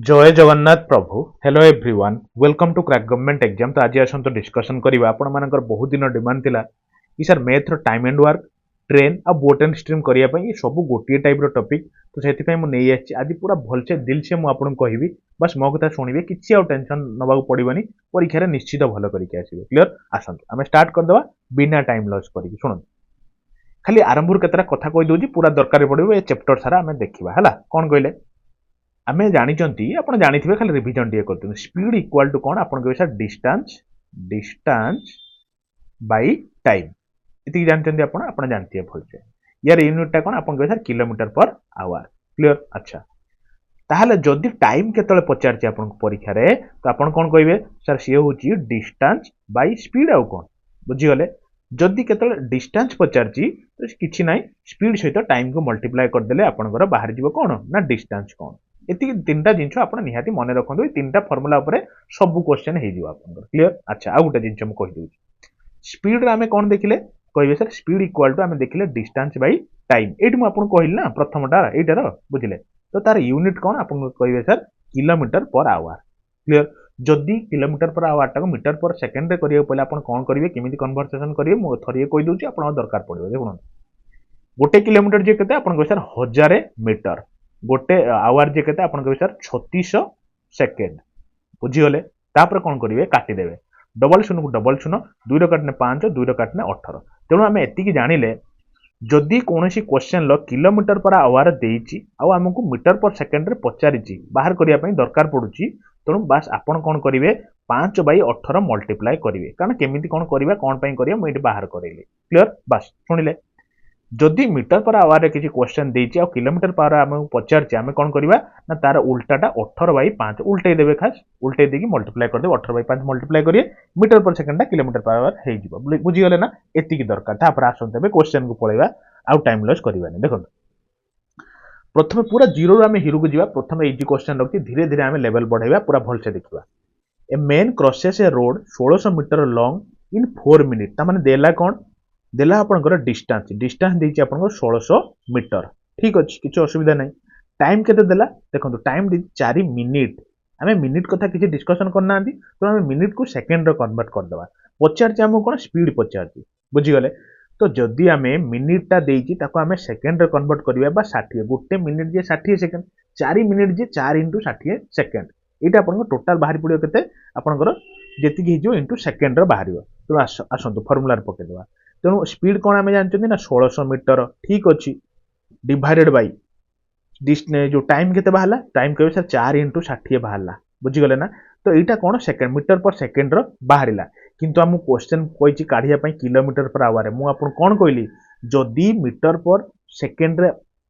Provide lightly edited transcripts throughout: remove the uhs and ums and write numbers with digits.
जय जगन्नाथ प्रभु hello everyone welcome to crack government exam. तो आज आसतु डिस्कशन करवा आपण मानकर बहुत दिन डिमांड थिला कि सर मैथ रो टाइम एंड वर्क ट्रेन आ बोट एंड स्ट्रीम करिया पई ये सब गोटे टाइप रो टॉपिक। तो सेति पई मु नै आछि आज पूरा भलसे दिल से मु आपन कहबी बस मो कथा सुनिबे किछि आ टेंशन नबाक पड़िबनी परीक्षा रे निश्चित भलो करिके आसीबे। क्लियर आसंतु आमे स्टार्ट कर देबा बिना टाइम लॉस करिके। सुनन खाली आरंभ रू केतरा कथा कहि दोजी पूरा दरकार पड़िबो ए चैप्टर सारा आमे देखिबा हला कोन कहले आमे जानिचंती आपण जानिथिबे खाली revision TA करतु speed equal to कोन आपण कहबे सर डिस्टेंस बाय टाइम इति जानचंती आपण आपण जानथिए भलसे यार यूनिट टा कोन आपण कहबे sir kilometre per our. Clear अच्छा ताहले जदि टाइम केतले पचारची आपण परीक्षा रे तो आपण कोन कहबे सर से होची डिस्टेंस बाय स्पीड आउ कोन बुझी गले जदि केतले डिस्टेंस पचारची तो किछि नाही स्पीड सहित टाइम को मल्टीप्लाई कर देले आपनकर बाहर जीवो कोन ना डिस्टेंस कोन एति तीनटा जिंस आपण निहाती मने रखंदो तीनटा फार्मूला ऊपर सब क्वेश्चन हे जीव आपनकर। क्लियर अच्छा आ गुटे जिंस हम कहि दउची स्पीड रे हमें कोन देखिले कहबे सर स्पीड इक्वल टू हमें देखिले डिस्टेंस बाय टाइम एठी मु आपण कहिल ना प्रथमटा एटार बुझिले तो तार यूनिट कोन आपण कहबे sir kilometre per our. Clear जदि किलोमीटर पर आवर टा को मीटर पर सेकंड रे करियो पहिले आपण कोन करिवे केमिति कन्वर्सेशन करिवे मु थरिए कहि दउची आपण दरकार पड़िबो। देखुन गोटे किलोमीटर जे केते आपण कहबे सर 1000 मीटर गोटे आवर जे केते आपण कहबे सर 3600 सेकंड बुझी गले तापर कोन करिवे काटी देबे डबल शून्य को डबल शून्य 2 रो काटने 5 2 रो काटने 18 तेणु आमे एति की जानिले जदि कोनोसी question low kilometre per our देइची uh हमकु metre पर सेकंड रे पचारिची बाहर करिया पई दरकार पडुची तेणु बस आपण कोन करिवे 5/18 मल्टीप्लाई करिवे कारण केमिति कोन करिवा कोन पई करिया मु एठी बाहर करेली। क्लियर बस सुनिले जदि मीटर पर आवर रे किछि क्वेश्चन देइची आ किलोमीटर पर आमे पचारची आमे कोन करिवा ना तार उल्टाटा 18/5 उल्टे देबे खास उल्टे देकी मल्टीप्लाई कर देबे 18/5 मल्टीप्लाई करिए मीटर पर सेकंड किलोमीटर पर आवर हे जिवो बुझी गले ना एति की दरकार था पर आसन देबे क्वेश्चन को पळेबा आ टाइम लॉस करिवानी। देखो प्रथमे पूरा जीरो रो आमे हीरो को जिवा प्रथमे इजी क्वेश्चन रखती धीरे धीरे आमे लेवल बढ़ाइबा पूरा भल से देखिबा a man crosses a road 1600 metre long in 4 minute ता माने देला कोन देला आपनकर डिस्टेंस देछि आपनकर 1600 मीटर ठीक अछि किछ असुविधा नै टाइम केते देला देखंतु टाइम दे 4 मिनिट हमें मिनिट कथा किछ डिस्कशन करना आंती तो हमें मिनिट को सेकंड रो कन्वर्ट कर देबा पचार हमको कोन स्पीड पचार बुझी गले तो जदि हमें मिनिट टा देछि ताको हमें सेकंड रो कन्वर्ट करिया बा 60 गोटे मिनिट जे 60 सेकंड 4 मिनिट जे 4 * 60 सेकंड एटा आपनको टोटल बाहर पड़ियो केते आपनकर जेति कि जो इनटू सेकंड रो बाहरियो तो आसंतु फार्मूला रे पके देबा तेणु स्पीड कौन आम जानते ना 1600 मीटर ठीक अच्छी डिवाइडेड बाय डिस्टेंस जो टाइम केते बाहला टाइम कहबे सर 4 * 60 बाहला बुझी गले ना तो एटा कौन सेकंड मीटर पर सेकंड रो बाहरिला किंतु हम क्वेश्चन कहिछि काढिया पई किलोमीटर पर आवर मु आपन कोन कहली जदी मीटर पर सेकंड रे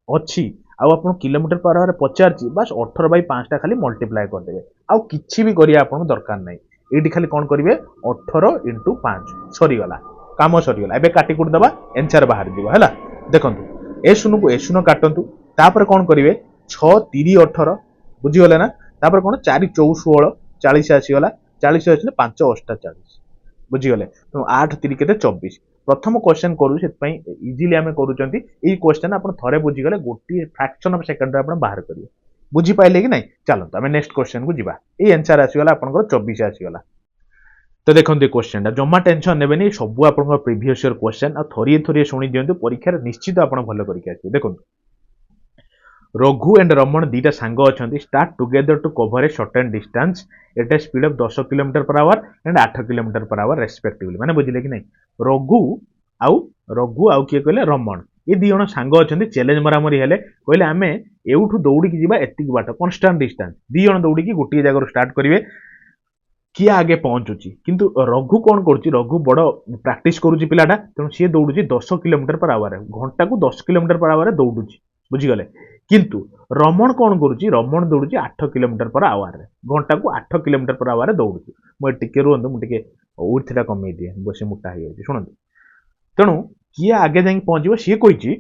अछि आ आपन किलोमीटर पर आवर पचारछि बस 18/5 टा खाली मल्टीप्लाई कर देबे आ किछि भी करिया आपन दरकार नै एटी खाली कोन करिवे 18 * 5 सरी गला काम सरीगला एबे काटी कुट दबा आंसर बाहर दिबो हला। देखंतु ए शून्य को ए शून्य काटंतु तापर कोन करिवे 6 3 18 बुझी गले ना तापर कोन 4 4 16 40 आसी गला 40 आसी 5 8 40 बुझी गले तो 8 3 केते 24 प्रथम क्वेश्चन करू सेत पई इजीली हमें करूचंती ए क्वेश्चन आपण थरे बुझी गले गोटी फ्रैक्शन ऑफ सेकंड रे आपण बाहर करियो बुझी पाइले कि नहीं चलंतु हमें नेक्स्ट क्वेश्चन को जिबा ए आंसर आसी गला आपण 24 आसी गला। तो देखते क्वेश्चन जमा टेंशन ने सब आप प्रीवियस ईयर क्वेश्चन आ थोड़े थोड़े शुणी दिंतु परीक्षा निश्चित आप भल करके आसबे। देखो रघु एंड रमण दीटा सांग अच्छा start together to cover a certain distance at a speed of 10 kilometre per hour and 8 kilometre per hour respectively माने बुझिले कि नहीं रघु आउ किए कहले रमण ये दी जन सांग अच्छा चैलेंज मरामरी हेले कहले आमे एउठू दौड़ी जीवा एतिक बाट कांस्टेंट डिस्टेंस दी जन दौड़ी गोटे जगह स्टार्ट करेंगे किए आगे पहुंचुची किंतु रघु कौन करुच्ची रघु बड़ प्रैक्टिस करुच्ची पिलाटा तेणु सी दौड़ुची 10 किलोमीटर पर आवर घंटा को 10 किलोमीटर पर आवर दौड़ुची बुझीगले किंतु रमण कौन करुच्ची रमण दौड़ुची 8 किलोमीटर पर आवर घंटा को 8 किलोमीटर पर आवर दौड़ुची मु टिके रुहंतु मु टिके उठा कमे दिए बस मोटा हो जाए शुणु तेणु किए आगे जाई पहुंचो सी कही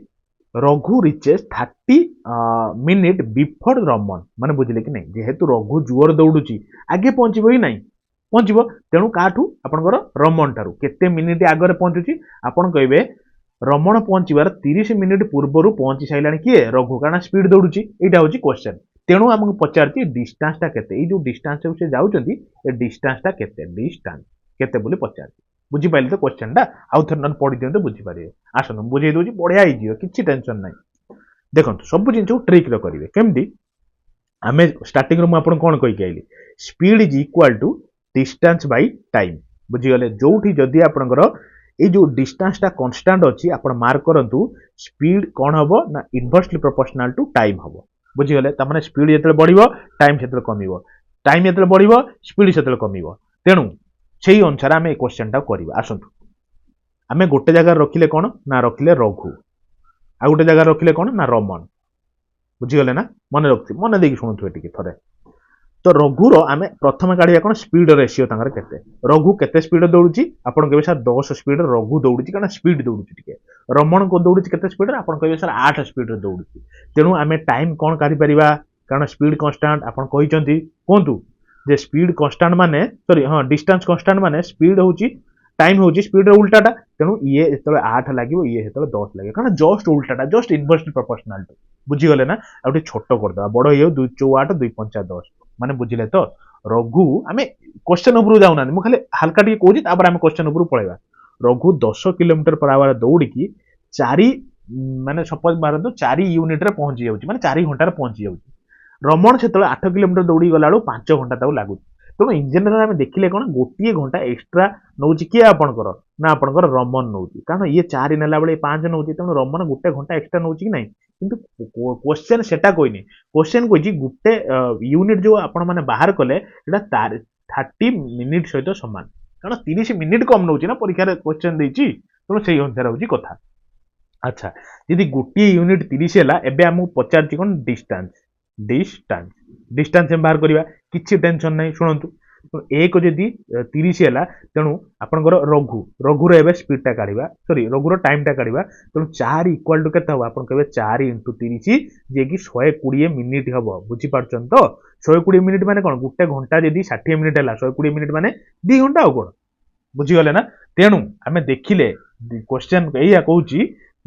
रघु रिचेस 30 मिनिट बिफोर रमण माने बुझिले कि नहीं जेहेतु रघु जुआर दौड़ुची आगे पहुंचबो ही नहीं पहुंचबो तेणु काठू आपनकर रमण ठारू केते मिनिट आगे पहुंचुची आपन कहबे रमण पहुंचबार 30 मिनिट पूर्व पहुंची साइलानी किए रघु कारण स्पीड दौड़ुची एटा होची क्वेश्चन तेणु आमको पचारती डिस्टेंसटा केते ए जो डिस्टेंस से जाउचंती ए डिस्टेंसटा केते डिस्टेंस केते बोली पचारती बुझी पाइले तो क्वेश्चनटा आउ थर नन पढि दियंतो बुझी पारिबे आसनु बुझेई दोची बढ़िया ही जियो किछि टेंशन नाही देखंतु सब जिंस ट्रिक रो करिवे केमदी आमे स्टार्टिंग रो म आपन कोन कहि आइली speed is equal to distance by time बुझी गले जोठी जदी आपनकर ए जो डिस्टेंसटा कांस्टेंट अछि आपन मार्क करंतु स्पीड कोन हबो ना इनवर्सली प्रोपोर्शनल टू टाइम हबो बुझी गले त माने स्पीड जेतले बढ़िबो टाइम सेतले कमिबो टाइम जेतले बढ़िबो स्पीड सेतले कमिबो तेणु सेही अनुसार आमे ए क्वेश्चनटा करिबा आसंतु आमे गोटे जगह रखिले कोन ना रखिले रघु आ गोटे जगह रखिले कोन ना रमन बुझीगले ना मन रखि मन देखि शुणुथु एटिके थरे तो रघुर आमे प्रथम काढिया कोन स्पीड रेशियो तांगर केते रघु केते स्पीड दौड़ुची आपन कहबे सर 10 स्पीड रघु दौड़ुची कारण स्पीड दौड़ुची टिके रमन को दौड़ुची केते स्पीड आपन कहबे सर 8 स्पीड दौड़ुची तेनु आमे टाइम कोन काढि परिबा कारण स्पीड कांस्टेंट आपन कहिचंती कोंतु जे स्पीड कांस्टेंट माने सॉरी हां डिस्टेंस कांस्टेंट माने स्पीड होची टाइम होची स्पीड रो उल्टाटा तेनु ये एतले 8 लागिवो ये एतले 10 लागे कारण जस्ट उल्टाटा जस्ट इनवर्सली प्रोपोर्शनल बुझी गले ना आउटे छोटो कर दबा बड़ हे 2 4 8 2 5 10 माने बुझिले तो रघु आमे क्वेश्चन ऊपर जाउना मु खाली हल्का टी कहूची तापर आमे क्वेश्चन ऊपर पळेबा रघु 10 किलोमीटर पर आवर दौड़ी की 4 माने सपोज मारतो 4 यूनिट रे पहुंची जाउची माने 4 घंटा रे पहुंची जाउची रमण सेतले 8 किलोमीटर दौड़ी गलाळो 5 घंटा ताऊ लागु तेणु इन जनरल आम देखिले कौन गोटे घंटा एक्सट्रा नौ किए आपंकर ना आपंकर रमन नौ कारण ये 4 नेला बेले 5 नौ तेणु रमन गोटे घंटा एक्सट्रा नौ कि ना किंतु क्वेश्चन सेटा कहनी क्वेश्चन कही गोटे यूनिट जो आपण मैंने बाहर कले 30 मिनिट सहित सामान कारण 30 मिनिट कम नौ ना परीक्षा क्वेश्चन देती तेणु से अनुसार हूँ कथा अच्छा यदि गोटे यूनिट 30 है एबे आमको पचार कौन डिस्टेंस डिस्टेंस डिस्टेंस बाहर करवा किसी टेंशन नहीं शुणु एक जदि 30 है तेणु आपंकर रघु रघुर एवं स्पीडटा काढ़ा सॉरी रघुर टाइमटा काढ़ा तेणु 4 इक्वाल टू के आप कहे 4 इंटू 30 जे कि 120 मिनिट हम बुझीपार तो 120 मिनिट माने कौन गोटे घंटा जदि 60 मिनिट है 120 मिनिट माने 2 घंटा आ कौन बुझीगले ना तेणु आम देखिले क्वेश्चन या कहूँ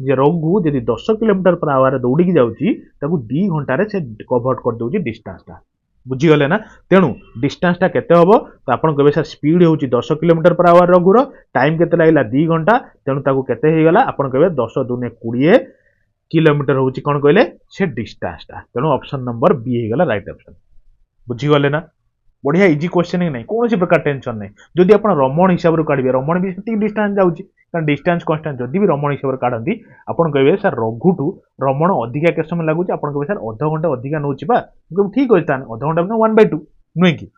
जे रघु जदि 10 किलोमीटर पर आवर दौड़ी जाऊँगी 2 घंटे से कभर कर दौर डिस्टेंसटा बुझीगले ना तेणु डिस्टेंसटा केते हबो तो आपन कहबे सर स्पीड होची 10 किलोमीटर पर आवर रघुर टाइम केते लागला 2 घंटा तेणु ताको केते हे गला आपन कहबे 10 दूने 20 किलोमीटर होची कोन कहले से डिस्टेंसटा तेणु ऑप्शन नंबर बी हे गला राइट ऑप्शन बुझीगले ना बढ़िया इजी क्वेश्चन ही नहीं कौन प्रकार टेंशन नहीं जदि आप रमण हिसाब से काढ़े रमण भी से डिस्टेंस जाऊँगी कारण डिस्टेंस कांस्टेंट जदि भी रमण हिसाब से काढ़ती आपन कहे सर रघुठू रमण अधिका के समय लगुच आप कहे सर अध घंटा अधिका नौ ठीक अच्छे अध घंटा 1/2 नुहे कि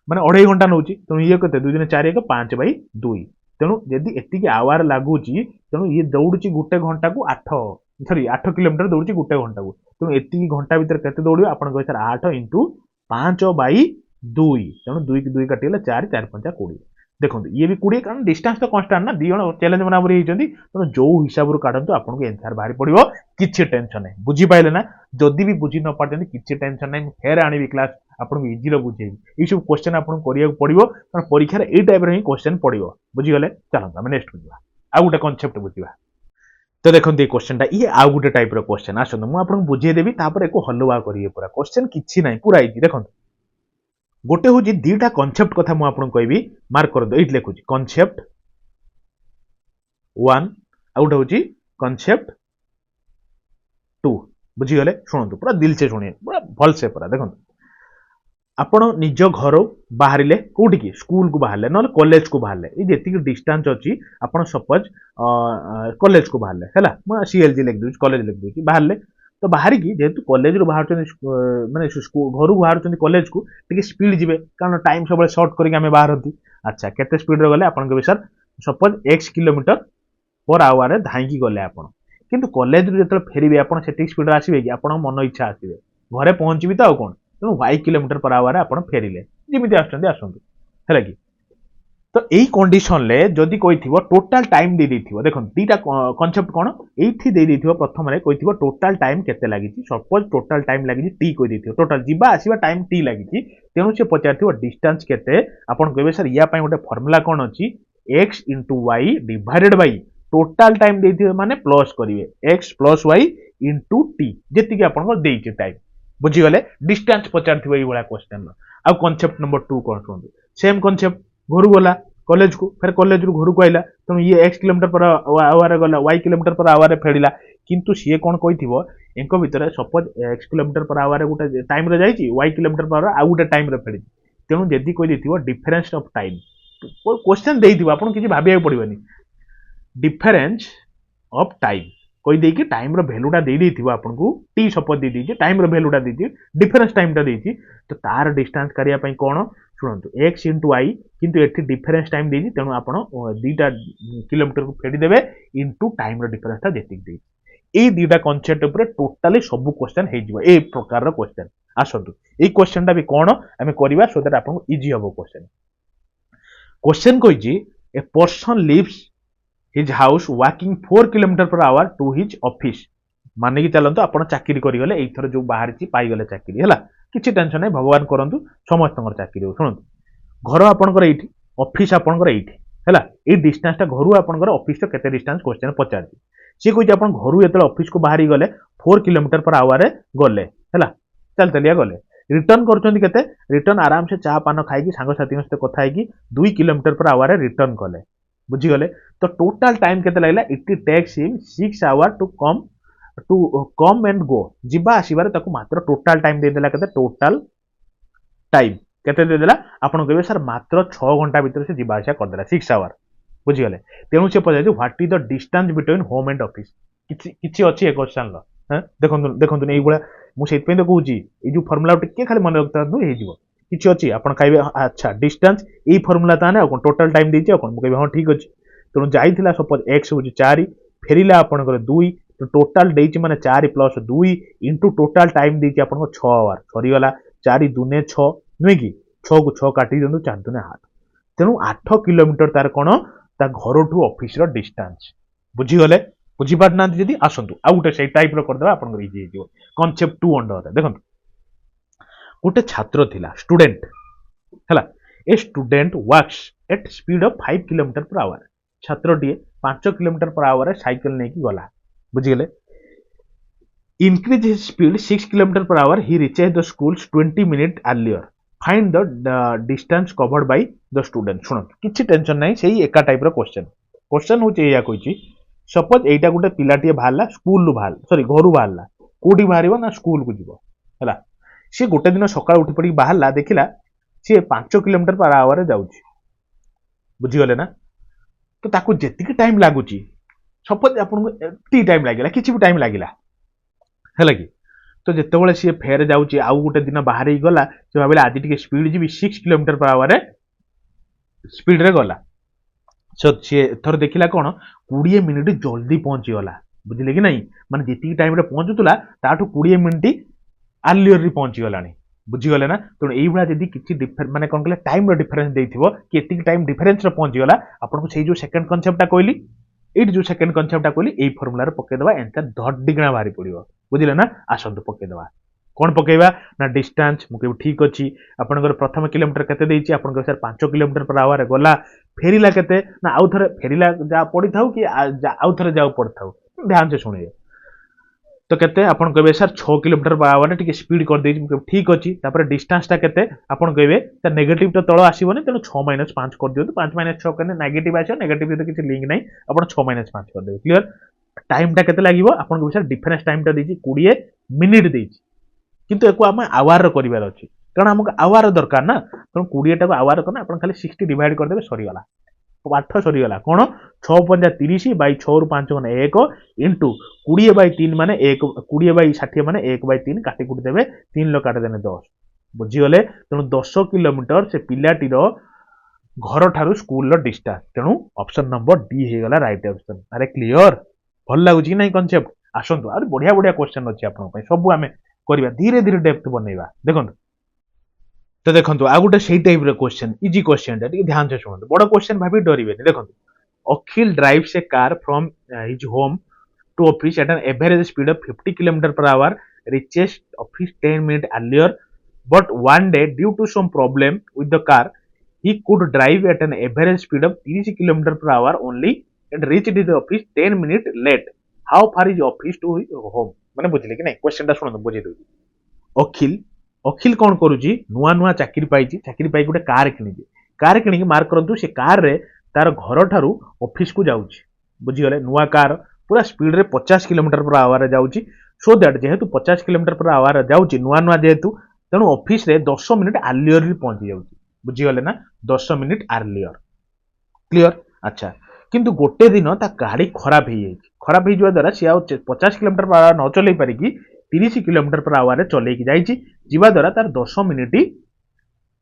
मैंने 2.5 घंटा नौ तेणु ये कहते 2 दिन 4 1 5/2 तेणु जदि एति आवर लगुच तेणु ये दौड़ी गोटे घंटा को 8 किलोमीटर दौड़ी गोटे घंटा को तेणु एति घंटा भर के दौड़ आप कहे सर 8 इंटू 5/2 तेणु 2 2 काटिगला 4 4 5 20 देखो ये भी 20 कारण डिस्टेंस तो कांस्टेंट ना दी जन चैलेंज बराबर होती तेणु जो हिसाब से काढ़ू आपको आंसर बाहरी पड़ो किसी टेंशन नहीं बुझी पाइले ना जदि भी बुझी न पार्टी किसी टेंशन नहीं फेर आनी क्लास आपको इजी बुझेबी ये सब क्वेश्चन आपको करिया पड़ो कारण परीक्षा ये टाइप ही क्वेश्चन पड़ो बुझीगले चलता आम नेक्स्ट बुझा आउ गोटे कनसेप्ट बुझा तो देखो ये क्वेश्चन ये आउ गोटे टाइप क्वेश्चन आसतु मुझे बुझेदेवी एक हलुआ करेंगे पूरा क्वेश्चन किसी ना पूरा इजी देखो गोटे हूँ दीटा कनसेप्ट कथा मुझे कहबी मार्क कर दो ये लिखुच कनसेप्ट 1 आ गोटे हूँ कनसेप्ट 2 बुझीगले शुणु पूरा दिल से शुणे पूरा भल से पूरा देखो आपण निज घर बाहर कौटी स्कूल को बाहर ना कॉलेज को बाहर ये जी डिस्टेंस अच्छी आप सपोज कॉलेज को बाहर है मुझे सीएलजी लिख दूसरी कॉलेज लिख दूसरी बाहर तो बाहर की जेहेतु कॉलेज रू बाहर माने घर बाहर कॉलेज को टी स्पीड जी कारण टाइम सब सर्ट करके बाहरती अच्छा केते स्पीड गले आप sir suppose x kilometre per our धाई गले आप किंतु कॉलेज रू जो फेरबे आप स्पीड आसवे कि आप मन इच्छा आसवे घरे पहुंची तो कौन तेणु y किलोमीटर पर आवर आप फेरिले जमी आसतु है कि तो यही कंडीशन ले जदि कोई टोटाल टाइम दे देथिबो देखो दीटा कॉन्सेप्ट कोन एठी दे देथिबो प्रथम रे कोइथिबो टोटाल टाइम केते लागी छि सपोज टोटाल टाइम लागी टी कोइ देथिबो टोटाल जिबा आसीबा टाइम टी लागी छि तेनु से पचारथिबो डिस्टेंस केते आपण कहबे सर या पई गोटे फार्मूला कोन अछि x * y divided by total time देथिबो माने प्लस करिवे x + y * t जेति कि आपण को देइछि टाइम बुझीगले डिस्टेंस पचार ये क्वेश्चन आउ कॉन्सेप्ट नंबर 2 कौन शुणु सेम कॉन्सेप्ट घर गला कॉलेज को फिर कॉलेज रु घर को आइला तेणु ये एक्स किलोमीटर पर आवर गला वाई किलोमीटर पर आवर फेरिला किंतु सी कौन कही एंक भितर suppose x kilometre per our गोटे टाइम रे जाइए वाई किलोमीटर पर आवर आउ गोटे टाइम रे फेरी तेणु जदि कही डिफरेन्स ऑफ टाइम क्वेश्चन देइथिबो आपन किछि भाबिया पड़िबनी डिफरेन्स ऑफ टाइम कही देकी टाइम रो वैल्यूटा दे देइथिबो आपनको टी सपोज दे दीजिए टाइम रो वैल्यूटा दे दीजिए डिफरेन्स टाइमटा देइछि तो तार डिस्टेंस करिया पई कोन शुणु एक्स इंटू वाई किंतु एठी डिफरेन्स टाइम देइछि तेणु आपण दुईटा किलोमीटर को फेडी देबे इंटू टाइम रो डिफरेन्सटा जेतिक देइछि ए दुईटा कॉन्सेप्ट ऊपर टोटाली सब क्वेश्चन हे जिवो ए प्रकार रो क्वेश्चन आसंतु ए क्वेश्चनटा भी कोन हमें करबा सो दैट आपन इजी हबो क्वेश्चन क्वेश्चन कहिछि a person leaves his house walking 4 kilometre per hour to his office माने कि चलंतु आपण चाकरी करि गले एथर जो बाहर छि पाई गले चाकरी हला किछि टेंशन नै भगवान करंतु समस्तंगर चाकरी हो सुनंतु घर आपनकर एठी ऑफिस आपनकर एठी हला ए डिस्टेंसटा घरु आपनकर ऑफिस तो केते डिस्टेंस क्वेश्चन पचार सी कहि आपण घरु एतले ऑफिस को बाहरी गले 4 किलोमीटर पर आवर गले हला चल चलिया गले रिटर्न करछन्ती केते रिटर्न आराम से चा पान खाई की सांग साथी सहित कथा है कि 2 किलोमीटर पर आवर रिटर्न कले बुझी गले तो टोटल टाइम केते लागला it takes him 6 hour to come and go जिबा आसीबार ताको मात्र टोटल टाइम दे देला केते टोटल टाइम केते दे देला आपण कहबे सर मात्र 6 घंटा भीतर से जिबा आसा कर देला 6 आवर बुझी गले तेनु से पजाय what is the distance between home and office किछि अछि ए क्वेश्चन ल हां देखंतु नै गुला मु सेत पे तो कहूची ए जो फार्मूला टिके खाली मन रखता नु हे जीवो किछि अछि आपण खाइबे अच्छा डिस्टेंस ए फार्मूला ताने कोन टोटल टाइम देछि कोन मु कहबे हां ठीक अछि तेनु जाइथिला सपोज x होची 4 फेरिला आपण कर 2 तो टोटल देछि माने 4 प्लस 2 इनटू टोटल टाइम देछि आपण को 6 आवर सरी गला 4 दुने 6 नुय की 6 को 6 काटी दंतु 4 दुने 8 तेनु 8 किलोमीटर तार कोन ता घर टू ऑफिस रो डिस्टेंस बुझी गले बुझी पारना जदी आसंतु आ गुटे सेई टाइप रो कर देबा आपण को इजी हेजिवो कॉन्सेप्ट 2 अंडर देखंतु गोटे छात्र थिला स्टूडेंट हला a student works at speed of 5 kilometre per hour छात्र डी 5 किलोमीटर पर आवर साइकिल नै की गला बुझी गेले increase his speed 6 kilometre per hour he reaches the schools 20 minute earlier find the distance covered by the student सुन किछि tension नै सेही एका टाइप रो क्वेश्चन होचे या कहिछि सपोज एटा गोटे पिलाटिए बाहरला स्कूल रु बाहर सॉरी घरु बाहरला कोडी बाहरिबो ना स्कूल को जीवो हला सी गोटे दिन सकाळ उठी पड़ी बाहरला देखिला सी 5 किलोमीटर पर आवर जाउची बुझी गले ना तो ताको जेतिक टाइम लागुची सपोज आपन को टी टाइम लागिला किछि भी टाइम लागिला हला कि तो जेतेबेले सी फेर जाउची आउ गोटे दिन बाहर ही गला से भाबिला आज टिके speed GB 6 kilometre per our speed रे गला सो सी थर देखिला कोन 20 मिनिट जल्दी पहुंची गला बुझिले कि नहीं माने जेतिक टाइम रे पहुंचुतला ताठू 20 मिनिट अर्लियर री पहुंची गलानी बुझी गले ना तो एई बडा जदी किछि डिफरेंस माने कोन कहले टाइम रो डिफरेंस देइथिबो कि एतिक टाइम डिफरेंस रे पहुंची गला आपन को सेही जो सेकंड कांसेप्टटा कहली एट जो सेकंड कांसेप्टटा कहली एई फार्मूला रे पके देबा आंसर धड डिगना बारी पड़िबो बुझिले ना आसंतु पके देबा कोन पकेबा ना डिस्टेंस मुके ठीक अछि आपनकर प्रथम किलोमीटर केते देइछि आपनकर सर 5 किलोमीटर पर आवर गला फेरिला केते ना आउ थरे फेरिला जा पड़ी थाउ कि आउ थरे जाउ पड़ थाउ ध्यान से सुनिए तो केते आपन कहबे सर 6 किलोमीटर पर आवर टिके स्पीड कर देइछि मुके ठीक अछि तापर डिस्टेंस ता केते आपन कहबे त नेगेटिव तो तळ आसीबोनी तेनो 6 - 5 कर दियौ 5 - 6 कने नेगेटिव आछो नेगेटिव तो किछि लिंक नै आपन 6 - 5 कर देबे क्लियर टाइम ता केते लागिवो आपन कहबे सर डिफरेंस टाइम ता देइछि 20 मिनिट देइछि किंतु एको आम आवर रो करिवार अछि कारण हमक आवर दरकार ना तो 20 टा को आवर करना आपन खाली 60 डिवाइड कर देबे सरी गला पाठ सरी गला कोन 6 * 5 = 30 बाई 6 रु 5 माने 1 इनटू 20/3 माने 1 20/60 माने 1/3 काटी कुटी देबे 3 लो काटे देने 10 बुझी गले तेनु 10 किलोमीटर से पिलाटी रो घर ठारू स्कूल रो डिस्टेंस तेनु ऑप्शन नंबर डी हे गला राइट ऑप्शन अरे क्लियर भल लागु छी नै कांसेप्ट आसंतु अरे बढ़िया बढ़िया क्वेश्चन अछि आपन पय सब हमें करिवा धीरे धीरे डेप्थ बनेवा देखंतु तो देखंतु आ गुटे सेही टाइप रो क्वेश्चन इजी क्वेश्चन टी ध्यान से सुनंतु बड़ क्वेश्चन भाबी डरिबेनी देखंतु Akhil drives a car from his home to office at an average speed of 50 kilometre per hour reaches office 10 minutes earlier but one day due to some problem with the car he could drive at an average speed of 30 kilometer per hour only and reached the office 10 minutes late how far is office to his home माने बुझले कि नहीं question टा सुनंतु बुझी दउ ଅଖିଲ ଅଖିଲ କ'ଣ କରୁଛି ନୂଆ ନୂଆ ଚାକିରି ପାଇଛି, ଚାକିରି ପାଇକି ଗୋଟେ କାର କିଣିଛି, କାର କିଣିକି ମାର୍କ କରନ୍ତୁ ସେ କାରରେ ତାର ଘରଠାରୁ ଅଫିସକୁ ଯାଉଛି, ବୁଝିଗଲେ, ନୂଆ କାର ପୁରା ସ୍ପିଡରେ 50 କିଲୋମିଟର/ଆୱାରରେ ଯାଉଛି। ସୋ ଦ୍ୟାଟ ଯେହେତୁ 50 କିଲୋମିଟର/ଆୱାରରେ ଯାଉଛି ନୂଆ ନୂଆ ଯେହେତୁ, ତେଣୁ ଅଫିସରେ 10 ମିନିଟ୍ ଆର୍ଲିୟରଲି ପହଞ୍ଚି ଯାଉଛି, ବୁଝିଗଲେ ନା, 10 ମିନିଟ୍ ଆର୍ଲିୟର। କ୍ଲିୟର? ଆଚ୍ଛା, କିନ୍ତୁ ଗୋଟେ ଦିନ ତା ଗାଡି ଖରାପ ହେଇଯାଇଛି, ଖରାପ ହେଇଯିବା ଦ୍ୱାରା ସିଏ ଆଉ 50 କିଲୋମିଟର/ଆୱାର ନ ଚଲେଇ ପାରିକି 30 କିଲୋମିଟର/ଆୱାରରେ ଚଲେଇକି ଯାଇଛି, ଯିବା ଦ୍ୱାରା ତାର 10 ମିନିଟ୍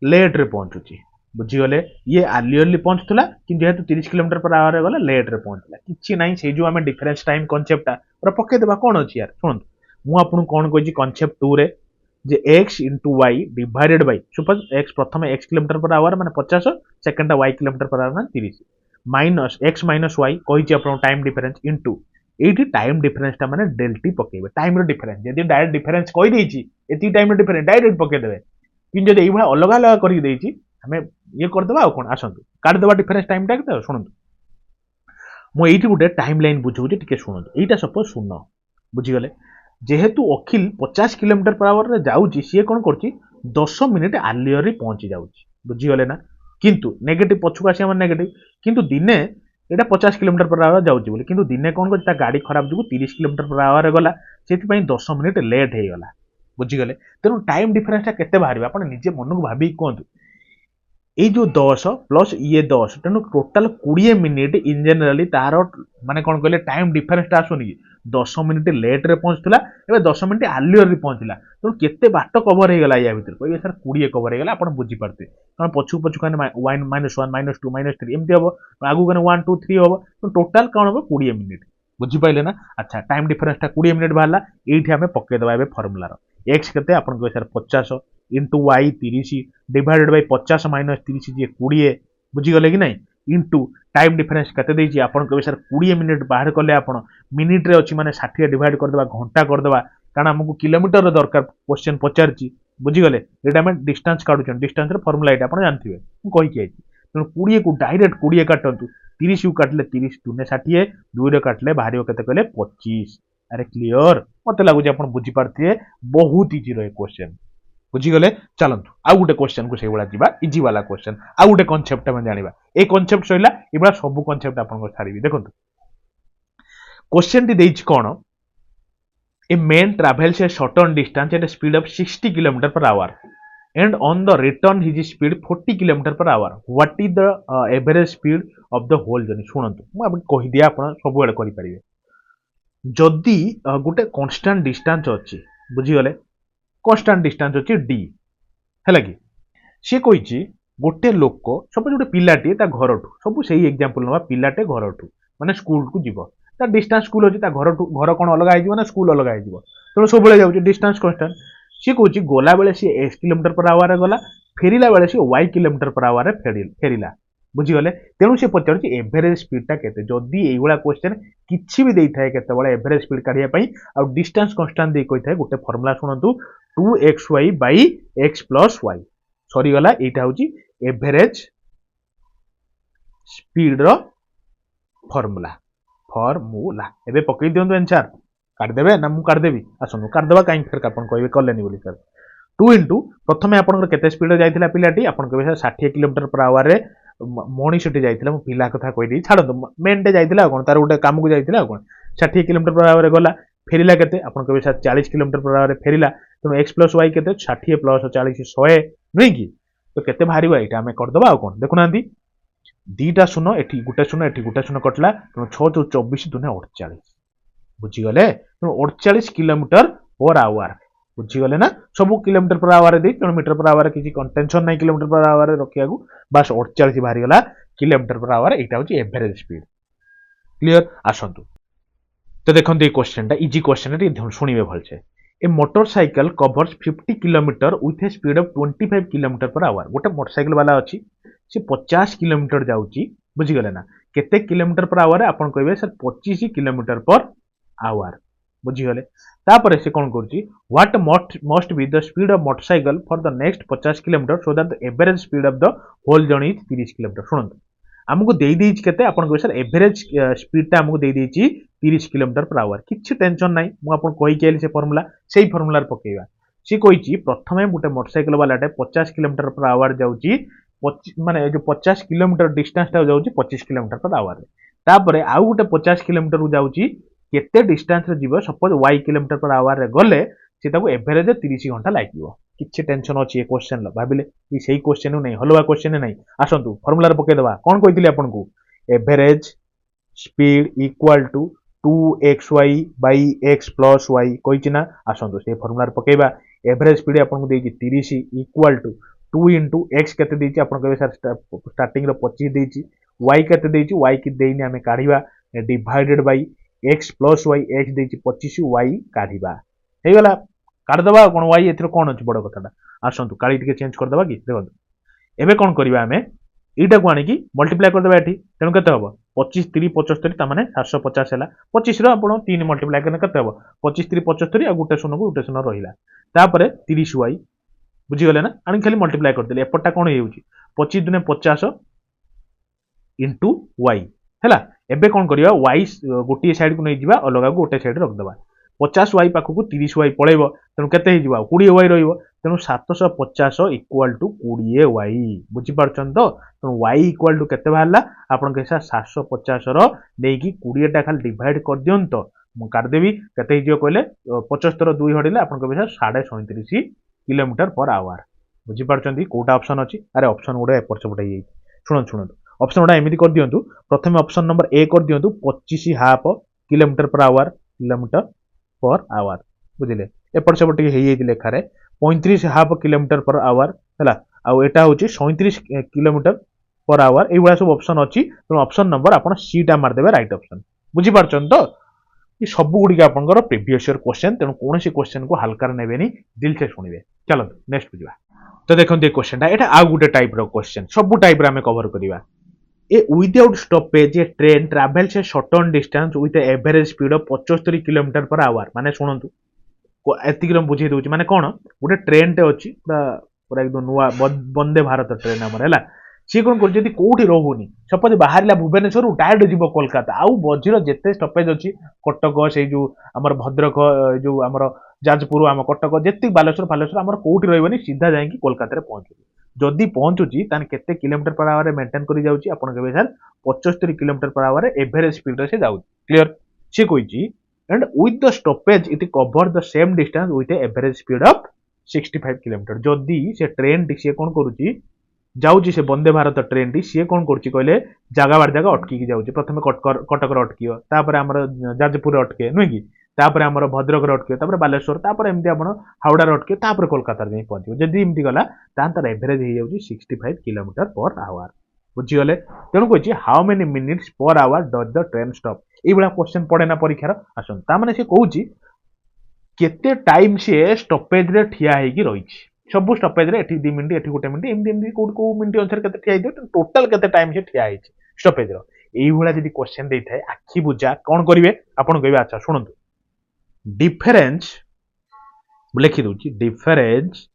ଲେଟ୍ରେ ପହଞ୍ଚୁଛି, ବୁଝିଗଲେ। ଇଏ ଆର୍ଲିୟରଲି ପହଞ୍ଚୁଥିଲା କିନ୍ତୁ ଯେହେତୁ 30 କିଲୋମିଟର/ଆୱାରରେ ଗଲା ଲେଟ୍ରେ ପହଞ୍ଚିଲା। କିଛି ନାହିଁ, ସେଇ ଯୋଉ ଆମେ ଡିଫରେନ୍ସ ଟାଇମ୍ କନସେପ୍ଟଟା ପୁରା ପକେଇଦେବା। କ'ଣ ଅଛି ୟାର, ଶୁଣନ୍ତୁ, ମୁଁ ଆପଣଙ୍କୁ କ'ଣ କହିଛି କନସେପ୍ଟ 2ରେ ଯେ x into y divided by, suppose x ପ୍ରଥମେ x କିଲୋମିଟର/ଆୱାର ମାନେ 50, ସେକେଣ୍ଡଟା y କିଲୋମିଟର/ଆୱାର ମାନେ 30, ମାଇନସ୍ x ମାଇନସ୍ y କହିଛି ଆପଣଙ୍କୁ ଟାଇମ୍ ଡିଫରେନ୍ସ ଇଣ୍ଟୁ, ଏଇଠି ଟାଇମ୍ ଡିଫରେନ୍ସଟା ମାନେ ଡେଲ୍ଟି ପକେଇବେ, ଟାଇମ୍ର ଡିଫରେନ୍ସ। ଯଦି ଡାଇରେକ୍ଟ ଡିଫରେନ୍ସ କହିଦେଇଛି ଏତିକି ଟାଇମ୍ର ଡିଫରେନ୍ସ ଡାଇରେକ୍ଟ ପକେଇଦେବେ, କିନ୍ତୁ ଯଦି ଏଇଭଳିଆ ଅଲଗା ଅଲଗା କରିକି ଦେଇଛି ଆମେ ଇଏ କରିଦେବା। ଆଉ କ'ଣ, ଆସନ୍ତୁ କାଢିଦେବା ଡିଫରେନ୍ସ ଟାଇମ୍ଟା କେତେ। ଶୁଣନ୍ତୁ, ମୁଁ ଏଇଠି ଗୋଟେ ଟାଇମ୍ ଲାଇନ୍ ବୁଝଉଛି, ଟିକେ ଶୁଣନ୍ତୁ। ଏଇଟା ସପୋଜ 0, ବୁଝିଗଲେ। ଯେହେତୁ ଅଖିଲ 50 କିଲୋମିଟର/ଆୱାରରେ ଯାଉଛି, ସିଏ କ'ଣ କରୁଛି 10 ମିନିଟ୍ ଆର୍ଲିୟରଲି ପହଞ୍ଚି ଯାଉଛି, ବୁଝିଗଲେ ନା। କିନ୍ତୁ ନେଗେଟିଭ ପଛକୁ ଆସି ଆମର ନେଗେଟିଭ, କିନ୍ତୁ ଦିନେ ଏଇଟା 50 କିଲୋମିଟର/ଆୱାର ଯାଉଛି ବୋଲି, କିନ୍ତୁ ଦିନେ କ'ଣ କରୁଛି ତା ଗାଡି ଖରାପ ଯୋଗୁଁ 30 କିଲୋମିଟର/ଆୱାରରେ ଗଲା, ସେଥିପାଇଁ 10 ମିନିଟ୍ ଲେଟ୍ ହେଇଗଲା, ବୁଝିଗଲେ। ତେଣୁ ଟାଇମ୍ ଡିଫରେନ୍ସଟା କେତେ ବାହାରିବ ଆପଣ ନିଜେ ମନକୁ ଭାବିକି କୁହନ୍ତୁ। ଏଇ ଯୋଉ 10 ପ୍ଲସ୍ ଇଏ 10, ତେଣୁ ଟୋଟାଲ 20 ମିନିଟ୍ ଇନ୍ ଜେନେରାଲି ତାର ମାନେ କ'ଣ କହିଲେ ଟାଇମ୍ ଡିଫରେନ୍ସଟା ଆସୁନି କି, 10 ମିନିଟ୍ ଲେଟ୍ରେ ପହଞ୍ଚୁଥିଲା, ଏବେ 10 ମିନିଟ୍ ଆର୍ଲିୟରଲି ପହଞ୍ଚିଲା, ତେଣୁ କେତେ ବାଟ କଭର ହେଇଗଲା ୟା ଭିତରେ କହିବେ ସାର୍ 20 କଭର ହେଇଗଲା। ଆପଣ ବୁଝିପାରୁଥିବେ, କାରଣ ପଛକୁ ପଛକୁ -1 -1 -2 ଏମିତି ହବ, ଆଗକୁ 1 2 3 ହବ, ଟୋଟାଲ କ'ଣ ହବ 20 ମିନିଟ୍, ବୁଝିପାରିଲେ ନା। ଆଚ୍ଛା, ଟାଇମ୍ ଡିଫରେନ୍ସଟା 20 ମିନିଟ୍ ବାହାରିଲା, ଏଇଠି ଆମେ ପକେଇଦେବା ଏବେ ଫର୍ମୁଲାର। x କେତେ ଆପଣ କହିବେ sir 50 into y 30 divided by 50 minus 30 ଯିଏ 20, ବୁଝିଗଲେ କି ନାଇଁ, ଇଣ୍ଟୁ ଟାଇମ୍ ଡିଫରେନ୍ସ କେତେ ଦେଇଛି ଆପଣ କହିବେ ସାର୍ 20 ମିନିଟ୍ ବାହାର କଲେ ଆପଣ ମିନିଟ୍ରେ ଅଛି ମାନେ 60 ଡିଭାଇଡ୍ କରିଦେବା, ଘଣ୍ଟା କରିଦେବା, କାରଣ ଆମକୁ କିଲୋମିଟର ଦରକାର, କ୍ୱେଶ୍ଚନ୍ ପଚାରିଛି, ବୁଝିଗଲେ। ଏଇଟା ଆମେ ଡିଷ୍ଟାନ୍ସ କାଢୁଛନ୍ତି, ଡିଷ୍ଟାନ୍ସର ଫର୍ମୁଲା ଏଇଟା ଆପଣ ଜାଣିଥିବେ, ମୁଁ କହିକି ଆଇଛି। ତେଣୁ 20କୁ ଡାଇରେକ୍ଟ 20 କାଟନ୍ତୁ, 30କୁ କାଟିଲେ 30 ଦୁନେ 60, 2ରେ କାଟିଲେ ବାହାରିବ କେତେ କହିଲେ 25। ଆରେ କ୍ଲିୟର, ମତେ ଲାଗୁଛି ଆପଣ ବୁଝିପାରୁଥିବେ, ବହୁତ ଇଜି ରହେ କ୍ୱେଶ୍ଚନ୍, ବୁଝିଗଲେ। ଚାଲନ୍ତୁ ଆଉ ଗୋଟେ କ୍ୱେଶ୍ଚନକୁ ସେଇଭଳିଆ ଯିବା, ଇଜି ବାଲା କ୍ୱେଶ୍ଚନ, ଆଉ ଗୋଟେ କନସେପ୍ଟ ଆମେ ଜାଣିବା। ଏଇ କନସେପ୍ଟ ସରିଲା, ଏଇଭଳିଆ ସବୁ କନସେପ୍ଟ ଆପଣଙ୍କୁ ଛାଡ଼ିବି। ଦେଖନ୍ତୁ କ୍ୱେଶ୍ଚନଟି ଦେଇଛି କ'ଣ, a man travels a certain distance at speed of 60 km/h and on the return his speed 40 km/h, what is the average speed of the whole journey। ଶୁଣନ୍ତୁ, ମୁଁ ଆପଣଙ୍କୁ କହିଦିଏ, ଆପଣ ସବୁବେଳେ କରିପାରିବେ। ଯଦି ଗୋଟେ କନଷ୍ଟାଣ୍ଟ ଡିଷ୍ଟାନ୍ସ ଅଛି, ବୁଝିଗଲେ, କନଷ୍ଟାଣ୍ଟ ଡିଷ୍ଟାନ୍ସ ଅଛି d, ହେଲା କି, ସିଏ କହିଛି ଗୋଟେ ଲୋକ, ସପୋଜ ଗୋଟେ ପିଲାଟିଏ ତା ଘରଠୁ, ସବୁ ସେଇ ଏକ୍ସାମ୍ପଲ ନେବା, ପିଲାଟେ ଘରଠୁ ମାନେ ସ୍କୁଲକୁ ଯିବ, ତା ଡିଷ୍ଟାନ୍ସ ସ୍କୁଲ ଅଛି, ତା ଘରଠୁ ଘର କ'ଣ ଅଲଗା ହେଇଯିବ ନା ସ୍କୁଲ ଅଲଗା ହେଇଯିବ, ତେଣୁ ସବୁବେଳେ ଯାଉଛି ଡିଷ୍ଟାନ୍ସ କନଷ୍ଟାଣ୍ଟ। ସିଏ କହୁଛି ଗଲାବେଳେ ସିଏ x କିଲୋମିଟର/ଆୱାରରେ ଗଲା, ଫେରିଲା ବେଳେ ସିଏ y କିଲୋମିଟର/ଆୱାରରେ ଫେରିଲା, ବୁଝିଗଲେ। ତେଣୁ ସେ ପଚାରୁଛି ଏଭରେଜ ସ୍ପିଡଟା କେତେ। ଯଦି ଏଇଭଳିଆ କ୍ୱେଶ୍ଚନ କିଛି ବି ଦେଇଥାଏ କେତେବେଳେ ଏଭରେଜ ସ୍ପିଡ କାଢିବା ପାଇଁ, ଆଉ ଡିଷ୍ଟାନ୍ସ କନଷ୍ଟାଣ୍ଟ ଦେଇ କହିଥାଏ, ଗୋଟେ ଫର୍ମୁଲା ଶୁଣନ୍ତୁ, 2xy Bai x plus y, ସରିଗଲା। ଏଇଟା ହଉଛି ଏଭରେଜ ସ୍ପିଡର ଫର୍ମୁଲା। ଏବେ ପକେଇ ଦିଅନ୍ତୁ ଆନ୍ସର, କାଟିଦେବେ ନା ମୁଁ କାଟିଦେବି, ଆସନ୍ତୁ କାଟିଦେବା, କାହିଁକି ଫେର ଆପଣ କହିବେ କଲେନି ବୋଲି ସାର୍। 2 ଇଣ୍ଟୁ ପ୍ରଥମେ ଆପଣଙ୍କର କେତେ ସ୍ପିଡରେ ଯାଇଥିଲା ପିଲାଟି, ଆପଣ କହିବେ ସାର୍ 60 କିଲୋମିଟର/ଆୱାରରେ ମଣିଷଟି ଯାଇଥିଲା, ମୁଁ ପିଲା କଥା କହିଦେଇ, ଛାଡ଼ନ୍ତୁ, ମେନ୍ଟେ ଯାଇଥିଲା ଆଉ କ'ଣ, ତାର ଗୋଟେ କାମକୁ ଯାଇଥିଲା ଆଉ କ'ଣ, 60 କିଲୋମିଟର/ଆୱାରରେ ଗଲା, ଫେରିଲା କେତେ ଆପଣ କହିବେ ସାର୍ 40 କିଲୋମିଟର/ଆୱାରରେ ଫେରିଲା, ତେଣୁ x ପ୍ଲସ୍ y କେତେ, 60 ପ୍ଲସ୍ 40 100, ନୁହେଁ କି, ତ କେତେ ବାହାରିବ ଏଇଟା ଆମେ କରିଦେବା ଆଉ କ'ଣ। ଦେଖୁନାହାନ୍ତି, ଦିଟା ଶୂନ, ଏଠି ଗୋଟେ ଶୂନ, ଏଠି ଗୋଟେ ଶୂନ କଟିଲା, ତେଣୁ 6 × 24 ଦୁନେ 48, ବୁଝିଗଲେ। ତେଣୁ 48 km/h, ବୁଝିଗଲେ ନା, ସବୁ କିଲୋମିଟର/ଆୱାର ଦେଇ, ତେଣୁ ମିଟର/ଆୱାର କିଛି ଟେନସନ ନାହିଁ କିଲୋମିଟର/ଆୱାର ରଖିବାକୁ, ବାସ୍ 48 ବାହାରିଗଲା କିଲୋମିଟର/ଆୱାର। ଏଇଟା ହଉଛି ଏଭରେଜ ସ୍ପିଡ। କ୍ଲିୟର? ଆସନ୍ତୁ ତ ଦେଖନ୍ତୁ ଏଇ କ୍ୱେଶ୍ଚନଟା, ଇଜି କ୍ୱେଶ୍ଚନ, ଟିକେ ଶୁଣିବେ ଭଲସେ। A motorcycle covers 50 kilometre with a speed of 25 km/h। ଗୋଟେ ମୋଟରସାଇକେଲ ବାଲା ଅଛି, ସେ 50 କିଲୋମିଟର ଯାଉଛି, ବୁଝିଗଲେ ନା, କେତେ କିଲୋମିଟର/ଆୱାର ଆପଣ କହିବେ ସାର୍ 25 km/h, ବୁଝିଗଲେ। ତାପରେ ସେ କ'ଣ କରୁଛି, what must be the speed of motorcycle for the next 50 kilometre so that the average speed of the whole journey is 30 kilometre. ଶୁଣନ୍ତୁ, ଆମକୁ ଦେଇଦେଇଛି କେତେ, ଆପଣ କହିବେ ସାର୍ ଏଭରେଜ ସ୍ପିଡଟା ଆମକୁ ଦେଇଦେଇଛି 30 km/h, କିଛି ଟେନସନ ନାହିଁ, ମୁଁ ଆପଣଙ୍କୁ କହିକି ଆଇଲି ସେ ଫର୍ମୁଲା, ସେଇ ଫର୍ମୁଲାରେ ପକେଇବା। सी कही प्रथम गोटे मोटरसाइकेल वालाटे 50 किलोमीटर पर आवर जाऊँगी माने जो 50 किलोमीटर डिस्टेंस जाऊँगी 25 किलोमीटर पर आवर तापर आउ गोटे 50 किलोमीटर को जाऊँगी केते डिस्टेंस जीव suppose y kilometre per hour रे गले से एभरेज 30 घंटा लगे किसी टेंशन अच्छी क्वेश्चन भाविले सही क्वेश्चन नहीं हलवा क्वेश्चन नहीं आसतु फर्मुला पकईदे कौन कही आपको average speed equal to 2xy by x plus y कही ना आसतु से फर्मुला पकेबा एभरेज स्पीड आपको 30 इक्वाल टू 2 इंटू एक्स के कहे सर स्टार्टिंग 25 देती y के y की देनी आम काढ़ा divided by x plus y x देती 25 y काढ़ा ହେଇଗଲା କାଢିଦବା କଣ y ଏଥିରେ କଣ ଅଛି ବଡ କଥାଟା ଆସନ୍ତୁ କାଳି ଟିକେ ଚେଞ୍ଜ କରିଦବା କି ଦେଖନ୍ତୁ ଏବେ କଣ କରିବା ଆମେ ଏଇଟାକୁ ଆଣିକି ମଲ୍ଟିପ୍ଲାଏ କରିଦବା ଏଠି ତେଣୁ କେତେ ହବ 25 3 75 ତା ମାନେ 750 ହେଲା 25 ର ଆପଣ 3 ମଲ୍ଟିପ୍ଲାଏ କଲେ କେତେ ହବ 25 3 75 ଆଉ ଗୋଟେ ଶୂନ ରହିଲା ତାପରେ 30y ବୁଝିଗଲେ ନା ଆଣି ଖାଲି ମଲ୍ଟିପ୍ଲାଏ କରିଦେଲେ ଏପଟଟା କଣ ହେଇଯାଉଛି 25 ଦୁନେ 50 इनटू y हैला एबे कौन करिया y गोटे साइड को नहीं जिबा अलगा को गोटे साइड रख दबा 50y पाखु को 30y पळेबो तेनु केते हे जिबा 20y रहिबो तेनु 750 इक्वल टू 20y बुझी परछन तो तेनु y इक्वल टू केते बाहरला आपन केसा 750 रो देकी 20 टा खाली डिवाइड कर दियन तो मु काट देबी केते हे जियो कहले 75 2 हडिले आपन केसा 37.5 किलोमीटर पर आवर बुझी परछन कोटा ऑप्शन अछि अरे ऑप्शन गुडे एपर सेपट हे सुनन ऑप्शन गुडा एमिति कर दियंतु प्रथम ऑप्शन नंबर ए कर दियंतु 25 हाफ किलोमीटर पर आवर बुझिले एपट सेपट हे लेखा रे 35 हाफ किलोमीटर पर आवर हैला आ एटा होची 37 किलोमीटर पर आवर एइबा सब ऑप्शन अछि तो ऑप्शन नंबर आपण सी टा मार देबे राइट ऑप्शन बुझी परछन तो ये सब गुडी आपनकर प्रीवियस ईयर क्वेश्चन तेनु कोनोसी क्वेश्चन को हल्का नेबेनी दिल से सुनिबे चलो नेक्स्ट बुझिबा तो देखो ये क्वेश्चन एटा आ गुटे टाइप रो क्वेश्चन सब टाइप रे हमें कवर करिवा ए विदाउट स्टॉपेज ए ट्रेन ट्रैवल से shorten distance with average speed of 75 kilometre per hour माने सुनंतु एतिक बुझे दूची माने कोन गोटे ट्रेन टे अछि पूरा एकदम नुआ वंदे भारत ट्रेन हमर हैला सी कोन कर जदी कोठी रहउनी सपोज बाहरला भुवनेश्वर डायरेक्ट जीव कोलकाता आउ बजीर जेते स्टॉपेज अछि कटक से जो हमर भद्रक जो हमर जाजपुर हम कटक जेते बालेश्वर फालेश्वर हमर कोठी रहबनी सीधा जाई कोलकाता रे पहुंचू जदि पहुंचुची तान केते किलोमीटर पर आवर मेंटेन करी जाउची आपण कहबे sir 75 kilometre per hour average speed रे से जाउ क्लियर से कहिची and with the stoppage it cover the same distance with average speed of 65 kilometre जदि से ट्रेन टी से कोन करूची जाउची से वंदे भारत ट्रेन टी से कोन करूची कहले जागा बार जागा अटकी की जाउची प्रथमे कटक रे अटकियो तापर हमर जाजपुर अटके नुई की तापर हमर भद्रक रे अटकियो तापर बालेश्वर तापर एमती आपण हावड़ा रे अटकियो तापर कोलकाता रे पहुंचियो जदि एमती गला तान तार एवरेज हे जाउची 65 किलोमीटर पर आवर बुझी गले तेनु कहिची how many minutes per hour does the train stop ए बडा क्वेश्चन पड़े ना परीक्षा आसन ता माने से कहूची केते टाइम से स्टॉपेज रे ठिया हेकी रहिची सब स्टॉपेज रे एठी 2 मिनिट एठी 1 मिनिट एमती को मिनिट अनुसार केते ठिया हेतो टोटल केते टाइम से ठिया हेची स्टॉपेज रो एई भला जदी क्वेश्चन देई थाए आखी बुझा कोन करिवे आपण कहबे अच्छा सुनंतु डिफरेंस लिखि दूची डिफरेंस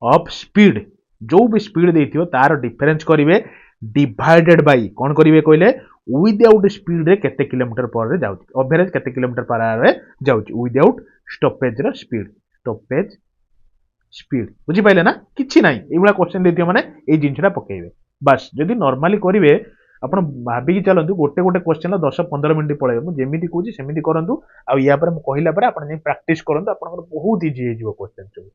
ऑफ स्पीड जो भी स्पीड देथियो तार डिफरेंस करिवे डिवाइडेड बाय कोन करिवे कहले विदाउट स्पीड रे केते किलोमीटर पर रे जाउची एवरेज केते किलोमीटर पर आवर रे जाउची विदाउट स्टॉपेज रो स्टॉपेज स्पीड बुझी पाइले ना किछि नाही एबला क्वेश्चन देथियो माने ए जिंसटा पकेइबे बस जदी नॉर्मली करिवे आपण भाबी चलंतु गोटे गोटे क्वेश्चन 10-15 मिनिट पळेबे मु जेमिति कहूची सेमिति करंतु आ या पर मु कहिला पर आपण जे प्रैक्टिस करंतु आपण बहुत इजी हे जिवो क्वेश्चन सब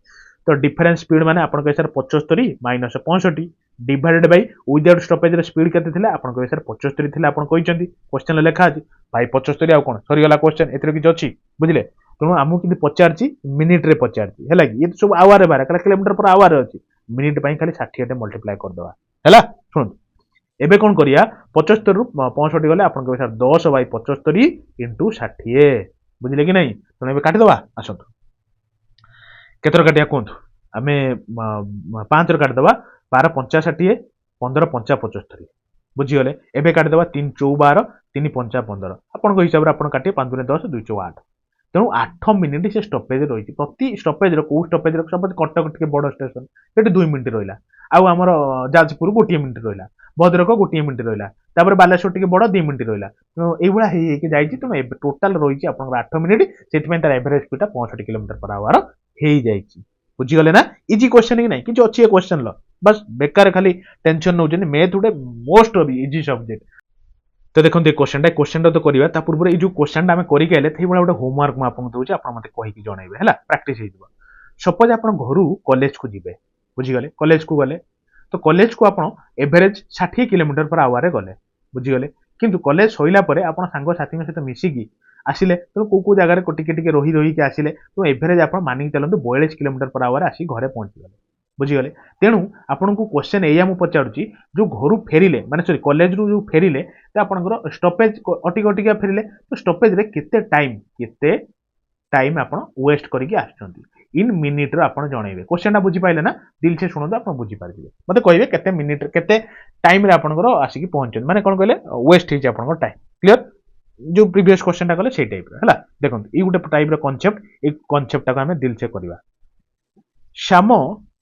तो डिफरेंस स्पीड माने आपण कहे sir 75 minus 65 divided by without stoppage रे स्पीड केते थिला आपण कहे सर 75 थिला आपण कहिचंती क्वेश्चन लेखा अछि भाई 75 आ कोन सरी गला क्वेश्चन एतरे कि अछि बुझिले तणु आमु किंतु पचारची मिनिट रे पचारची हैला कि ये सब आवर रे बारे कला किलोमीटर पर आवर अछि मिनिट पई खाली 60 टे मल्टीप्लाई कर दवा हैला सुन एबे कोन करिया 75 रु 65 गले आपण कहे सर 10 बाय 75 इनटू 60 बुझिले कि नहीं तणु एबे काटि दवा आसंतु केतर काटिया कोंतु आमे 5 रे काटि दवा 12 50 60 15 50 75 बुझी गले एबे काटि दवा 3 4 12 3 5 15 आपण को हिसाब रे आपण काटि 5 दुने 10 2 4 8 तेणु 8 मिनिट से स्टॉपेज रही प्रति स्टॉपेज रो स्टॉपेज रो सब कटक टिके बड़ स्टेशन सेठी 2 मिनिट रहिला आउ हमर जाजपुर 1 मिनिट रहिला भद्रक 1 मिनिट रहिला तापर बालेश्वर टिके बड़ 2 मिनिट रहिला तो एई बडा हे के जाईची तो टोटल रही आपन 8 मिनिट सेति में तार average speed 65 kilometre per hour हेई जाइछि बुझीगले ना इजी क्वेश्चन कि नहीं कि अच्छी क्वेश्चन लो बस बेकार खाली टेंशन नौ मैथ गोटे मोस्ट इजी सब्जेक्ट तो देखो ये क्वेश्चन तो करवा ता पूर्व जो क्वेश्चन आम करके आए से गोटे होमवर्क मुझे दूसरी आप मत कहीकि जनइबे है प्राक्ट हो सपोज आप घर कॉलेज को जीवे बुझीगले कॉलेज को गले तो कॉलेज को आप एवरेज 60 किलोमीटर पर आवर गले बुझीगले किंतु कॉलेज सैला आप सांग साथी सहित मिसिकी आसिले तो कौ जगह टिके रही रही आसिले तो एवरेज आप मानिक चलते 42 किलोमीटर पर आवर आसी घरे पहुंचीगले बुझीगले तेणु आपन को क्वेश्चन एया मु पचारुची जो घर फेरिले माने सॉरी कॉलेज रू जो फेरिले तो आपनकर स्टॉपेज अटिका फेरिले तो स्टॉपेज रे केते टाइम आपन वेस्ट करके आछंती इन मिनिट रो आपन जणैबे क्वेश्चनटा बुझी पाइले ना दिल से सुनो आपन बुझी पारबे मते कहबे केते मिनिट केते टाइम रे आपनकर आसी की पहुंचन माने कोन कहले वेस्ट हिज आपनकर टाइम क्लियर जो प्रीवियस क्वेश्चनटा कहले सेही टाइप रो हला देखो ई गुटे टाइप रो कांसेप्ट ए कांसेप्ट को हमें दिल से करबा Shyam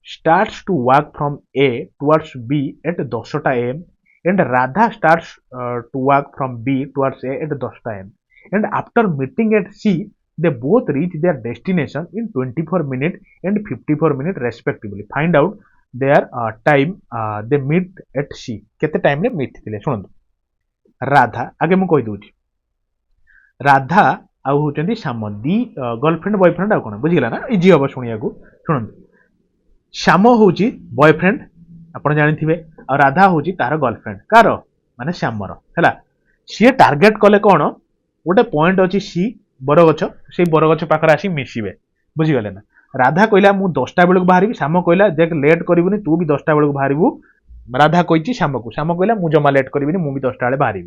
starts to walk from A towards B at 10 am and Radha starts to walk from B towards A at 10 am and after meeting at C they both reach their destination in 24 minutes and 54 minutes respectively find out their time they meet at C केते time रे meet थिले सुनंतु राधा आगे मु कहि दोछि राधा आउ होचंदी श्याम दी girlfriend boyfriend आ कोन बुझिला ना easy हबो सुनिया को सुनंतु श्याम हूँ बॉयफ्रेंड आप जानी और राधा हूँ तार गर्लफ्रेंड कार माने श्यामर है सी टार्गेट कले कौन गोटे पॉइंट अच्छी सी बरगछ से बरगछ पाखे आसी मिसवे बुझीगले ना राधा कहला मु 10टा बेलू बाहर श्याम कहला देख लेट करूनी तू भी 10टा बेलू बाहर राधा कही श्याम को श्याम कहला मु जमा लेट करी मुझे 10टा बेले बाहर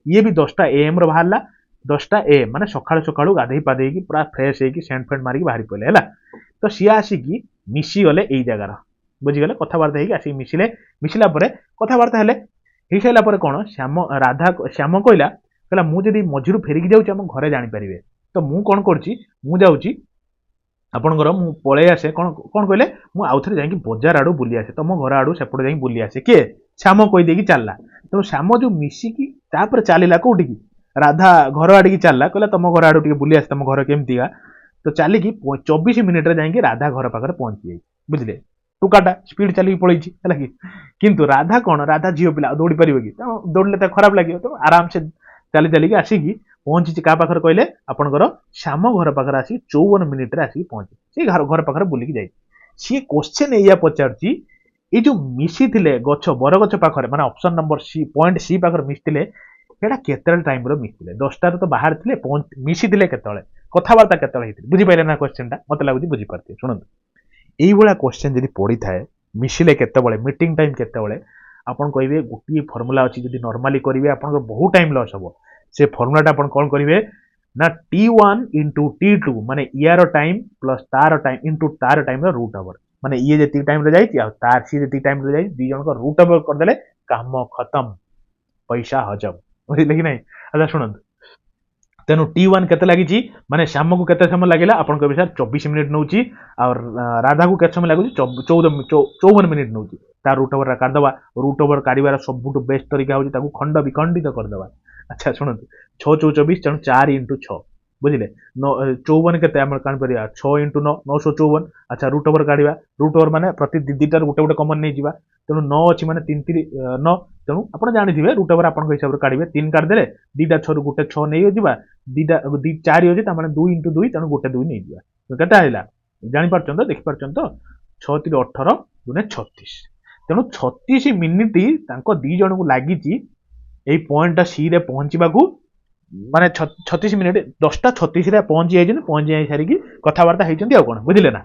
ये भी 10टा AM बाहर 10टा AM माने सकाळु सकाळु गाधई पाधे पूरा फ्रेश होगी सेंट फेंट मारिक बाहर पड़े है तो सी आसिकी मिसी गले एई जगार बुझीगले कथबार्ता होगी आसिक मिसिले मिसिला परे कथबार्ता हेले हो सारा पर कौन श्याम राधा श्याम कहला कहला मु जदि मझिरु फेरिकी जाऊँ आम घरे जानीपारे तो मु कौन करुँची आपणकर मु पलि आसे कौन कौन कहले मु आउ थे जाकि बजार आड़ू बुली आसे तुम घर आड़ू सेपटे जाकि बुली आसे किए श्याम कहीदेकी चलला तेणु श्याम जो मिसिकी तापर चलला कौटिकी राधा घर आड़िकी चलला कहला तुम घर आड़ू टे बुली आसे तुम घर केमतीगा तो चलिकी 24 मिनिट जाकि राधा घर पाखे पहुंची जाए बुझे टुकाटा स्पीड चलिकी पलि कि किंतु राधा कौन राधा झील पिला दौड़ी पार कि दौड़े तो खराब लगे तो आराम से चली चलिकी आसिकी पहुंची क्या पाखे कहले आपंकर श्याम घर पाखे आसी 54 मिनिट आसिक पहुंचे सी घर पाखे बुलिकी जाए सी क्वेश्चन या पचार ये जो मिसी गछ बरगछ पाखे माने option number C point C पाखे मिसते एटा केते टाइम रो मिसते 10टार तो बाहर थे मिसी केतले कथबार्ता केतले बुझीपारे ना क्वेश्चन मत लगुच बुझीपारे शुणु यही क्वेश्चन जब पड़ी थाए मिसिले केतबले मीटिंग टाइम केतबले आपन कहिबे गोटे फर्मुला अछि जदि नॉर्मली करिवे आपन बहुत टाइम लॉस हो से फर्मुलाटा आपन कौन करिवे ना T1 इंटू T2 माने यार टाइम प्लस तार टाइम इंटू तार टाइम रो रूट ओवर माने ये जति टाइम रे जाई आ तार सी जति टाइम रे जाई दी जन को रूट ओवर कर देले काम खत्म पैसा हजम बुझिले कि नहीं अच्छा शुणंतु तेणु T1 केते लागिची माने श्याम को केते समय लागेला आपन कहबे सर 24 मिनिट नउची और राधा को केते समय लागुची 54 मिनिट नउची ता रूट ओवर काट दबा रूट ओवर काढिबार सबुटु बेस्ट तरीका होची ताकू खंड विखंडित कर दबा अच्छा शुणंतु 6 × 24 तेणु 4 × 6 बुझिले 54 केते हम कान परिया 6 × 9 954 अच्छा रूट ओवर काढिबा रूट ओवर माने प्रति दिदिटार गुटे गुटे कॉमन नै जिबा तेणु 9 अछि माने 3 3 9 तेणु आपण जानिथिबे रूट ओवर आपण हिसाब रे काढिबे 3 काढ देले दीटा 6 रु गुटे 6 नै जिबा दीटा 4 होची ता माने 2 × 2 तेणु गुटे 2 नै जिबा तो केता आइला जानि परछन तो देखि परछन तो 6 3 18 गुने 36 तेणु 36 मिनिट तांको दी जण को लागिची एई पॉइंट सी रे पहुंचीबाकू माने 36 मिनिट 10टा 36 रे पहुंची जाई सारी कथबार्ता होइचंती आ कोन बुझिले ना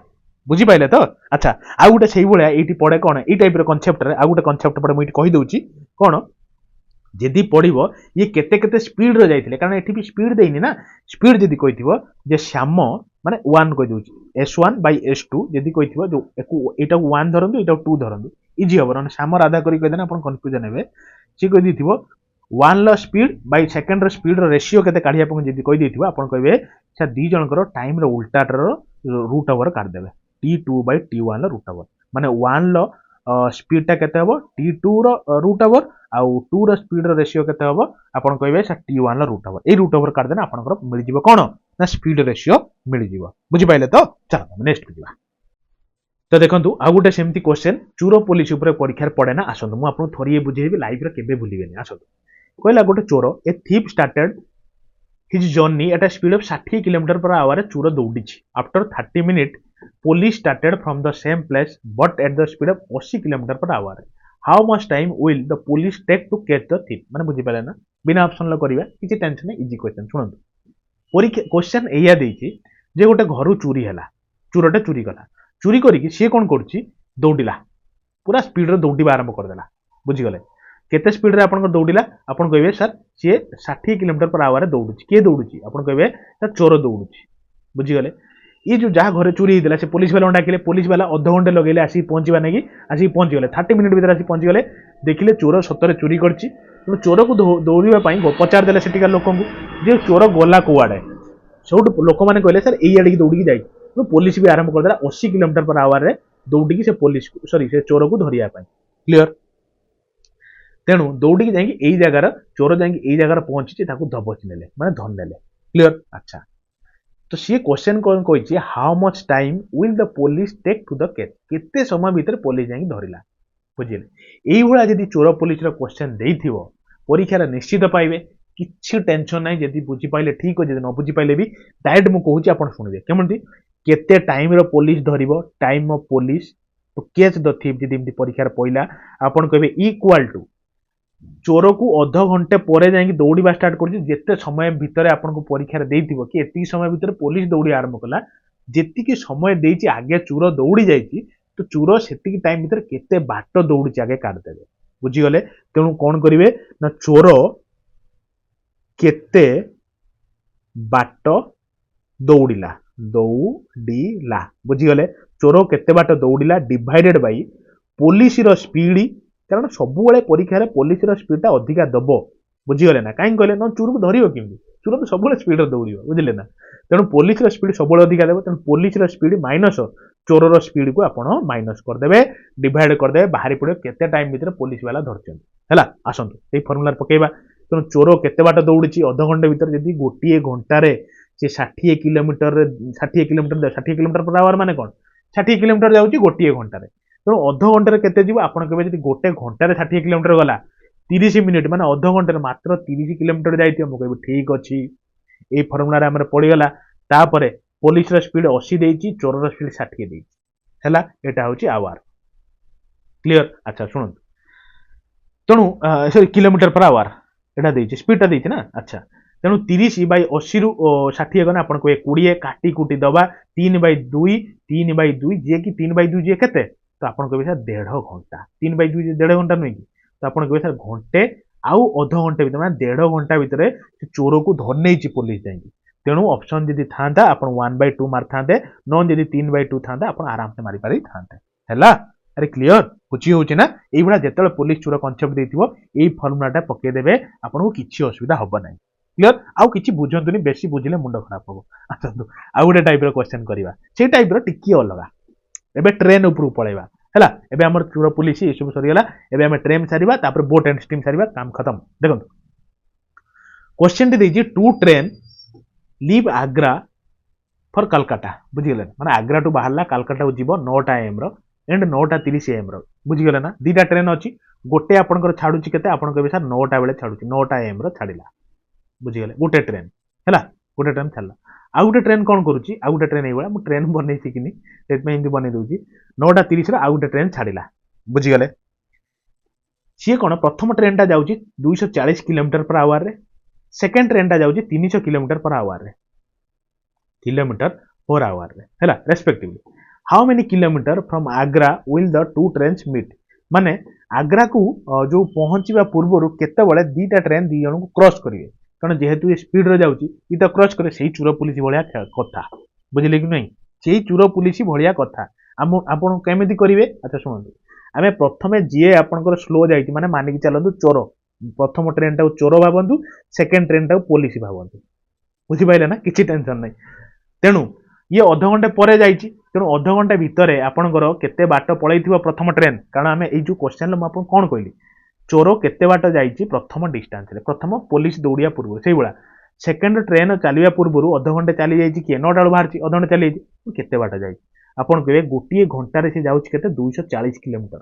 बुझी पाइले तो अच्छा आ गुटे सेही भलिया एठी पड़े कोन ए टाइप रो कांसेप्ट रे आ गुटे कांसेप्ट पड़े मुई कहि दउची कोन जदि पड़िबो ये केते केते स्पीड रो जाइथिले कारण एठी भी स्पीड देइनी ना स्पीड जदि कहिथिबो जे श्याम माने 1 कहि दउची S1 / S2 जदि कहिथिबो जो एटा 1 धरंदु एटा 2 धरंदु इजी हबो न श्याम राधा करि कहि देना आपण कंफ्यूजन हेबे सी कहि दिथिबो 1 लो स्पीड बाय सेकंड रो स्पीड रो रेशियो केते काढी आपण जदि कहि दिथिबो आपण कहबे से दी जनकर टाइम रो उल्टा रो रूट ओवर काढ देबे T2 / T1 लो रूट ओवर माने 1 लो स्पीडटा केते हबो t2 रो रूट ओवर आउ 2 रो स्पीड रो रेशियो केते हबो आपण कहबे सर t1 रो रूट ओवर ए रूट ओवर काट देना आपनकर मिल जिवो कोन ना स्पीड रेशियो मिल जिवो बुझि पाइले तो चलो नेक्स्ट जिवा तो देखंतु आ गुटे सेमती क्वेश्चन चोर पुलिस ऊपर परीक्षा पड़े ना आसंतु मु आपन थोरिए बुझेबी लाइफ रे केबे भूलिबेनी आसंतु कहला गोटे चोर ए thief started his journey at a speed of 60 kilometre per our चोर दौड़ी after 30 minute police started from the same place but at the speed of 80 kilometre per our how much time will the police take to catch the thief माने बुझी पाले ना बिना option लो करिवा किछि tension नै easy question सुनंतु परीक्षा question एया देछि जे गोटे घरु चोरी हैला चोरटे चोरी कला चोरी करिकि से कोन करछि दौडिला पूरा स्पीड रे दौडिबा आरंभ कर देला बुझी गले केते स्पीड रे आपन दौडिला आपन कहबे सर से 60 किलोमीटर पर आवर दौडुछि के दौडुछि आपन कहबे सर चोर दौडुछि बुझी गले ये जो जहाँ घरे चोरी होता से पुलिस वाला डाकिले पुलिस वाला अध घंटे लगे आसिक पहुँचवा नहीं आसिक पहुँची गले 30 मिनिट भर आसिक पहुँची गले देखिले चोर सतरे चोरी करछि चोर को दौड़ा पचार देले सेटिका लोक जे चोर गला कुआड़े सब लोक मैंने कहले सर यही दौड़ी जाए पुलिस भी आरंभ करदेला 80 किलोमीटर पर आवर दौड़ी से पुलिस सॉरी से चोर को धरिया क्लियर तेणु दौड़ी जाकि जगार चोर जाकि जगार पहुंची दबोची ने माने धन नेले क्लियर अच्छा तो सी क्वेश्चन कौन कही how much time will the police take to the case केते समय भीतर पुलिस जाकि धरिला बुझिले एई भला जदी चोर पुलिस रो क्वेश्चन देइथिबो परीक्षा निश्चित पाइबे किछि टेंशन नाही जदी बुझी पाइले ठीक हो जदी न बुझी पाइले भी डायरेक्ट मु कहूची आपण सुनिबे केमंती केते टाइम रो पुलिस धरिबो time of police to catch the thief जदी इमती परीक्षा पइला आपण कहबे इक्वल टू चोर को अध घंटे पर जाकि दौड़ा स्टार्ट करते समय भितर आपको परीक्षा देइथिबो कि एति समय भितर पुलिस दौड़ी आरंभ कला जेतिकी समय देइछि आगे चोर दौड़ी जाइछि तो चोर सेतिकी टाइम भितर केते बाट दौड़ी आगे काट देबे बुझी गले तेणु कोन करिवे ना चोर केते बाट दौड़िला बुझी गले चोर केते बाट दौड़िला डिवाइडेड बाय पुलिस रो स्पीड कारण सब परीक्षा पुलिस स्पीडा अधिका दब बुझीगले ना कहीं कहले ना चोर को धर कि चोर तो सब स्पीड दौड़ बुझे ना तेणु पुलिस स्पीड सब अधिका देव तेणु पुलिस स्पीड माइनस चोर स्पीड को आप माइनस करदे डिवाइड करदे बाहरी पड़े केते टाइम भितर पुलिस वाला धरछन आसतु ये फर्मुला पकेबा तेणु चोर केते बाट दौड़ी अध घंटे भितर जब गोटे घंटे से 60 किलोमीटर पर आवर माने कौन 60 किलोमीटर जाऊँगी गोटे घंटे तेणु अध घंटे केते जीव आपन केबे जदि गोटे घंटे 60 किलोमीटर गला 30 मिनिट माने अध घंटे मात्र 30 किलोमीटर जाइथियो मु कहबी ठीक अछि ए फॉर्मूला रे हमर पड़ीगला तापरे पुलिस रो स्पीड 80 देइछि चोर रो स्पीड 60 देइछि हैला एटा होछि आवर क्लियर अच्छा सुन तेणु सॉरी किलोमीटर पर आवर एटा देइछि स्पीडटा देइछि ना अच्छा तेणु 30 बाय 80 रु 60 गना आपन को 20 काटी कुटी दबा 3/2 जे कि 3/2 जे केते तो आपन कहबे सर 1.5 घंटा 3/2 1.5 घंटा नहीं तो आपन कहबे सर घंटे आउ अध घंटे भीतर माने 1.5 घंटा भीतर से चोर को धर नहीं पुलिस जाएंगी तेणु ऑप्शन जदि था आपन 1/2 मार थांते न जदि 3/2 था आपन आराम से मारी पारी थांते हैला अरे क्लियर बुझी होची ना एई बडा जेतले पुलिस चोर कांसेप्ट देथिबो एई फॉर्मूलाटा पके देबे आपन को किछि असुविधा होबो नाही क्लियर आउ किछि बुझंतुनी बेसी बुझिले मुंड खराब होबो आछंतु आउ गोटे टाइप रो क्वेश्चन करबा से टाइप रो टिकी अलगा एबे ट्रेन ऊपर पळेबा हैला एबे हमर चोर पुलिस ए सब सरी गेला एबे हम ट्रेन सारिबा तापर बोट एंड स्टीम सारिबा काम खत्म देखंतु क्वेश्चन टी देजी two train leave Agra for Calcutta बुझिगले माने आग्रा टू बाहरला कलकत्ता को जीवो 9टा एम रो एंड 9:30 एम रो बुझिगले ना दीटा ट्रेन अछि गोटे आपनकर छाडुची केते आपन कहबे सर 9टा बेले छाडुची 9टा एम रो छाडिला बुझिगले गोटे ट्रेन हैला गोटे ट्रेन छाडला आ गोटे ट्रेन कोन करूची आ गोटे ट्रेन एइबा मु ट्रेन बनै सिकिनी सेट में हिंदी बनै दोची 9:30 रो आ गोटे ट्रेन छाडिला बुझिगले सी कोन प्रथम ट्रेन टा जाउची 240 किलोमीटर पर आवर रे सेकंड ट्रेन टा जाउची 300 किलोमीटर पर आवर रे हैला respectively how many kilometre from Agra will the two trains meet माने आग्रा को जो पहुंचवा पूर्व केते बळे दीटा ट्रेन दी जन को क्रॉस करिवे कारण जेहेतु ये स्पीड रे जाउची ई तो क्रॉस करे सेही चूर पुलिस भलिया कथा बुझिले कि नहीं सेही चूर पुलिस भलिया कथा आपण केमिति करिवे अच्छा सुनନ୍ତୁ आमे प्रथमे जे आपनकर स्लो जाइती माने मानि कि चलंतु चोर प्रथम ट्रेन टा चोर भाबंतु सेकंड ट्रेन टा पुलिस भाबंतु बुझि पाइले ना किछि टेंशन नहीं तेणु ये अध घंटे पर जाइची तेणु अध घंटा भितर आपणकर केते बाट पळैथिबो प्रथम ट्रेन कारण आमे एई जो क्वेश्चन रे म आपन कोन कहली चोर केते बाट जाईची प्रथम डिस्टेंस रे प्रथम पुलिस दौड़िया पूर्व सेई बळा सेकंड ट्रेन चलिया पूर्व अध घंटे चली जाईची के 9 टा बाहरची अध घंटे चली जाईची केते बाट जाईची आपण कहबे गोटिए घंटा रे से जाउची केते 240 किलोमीटर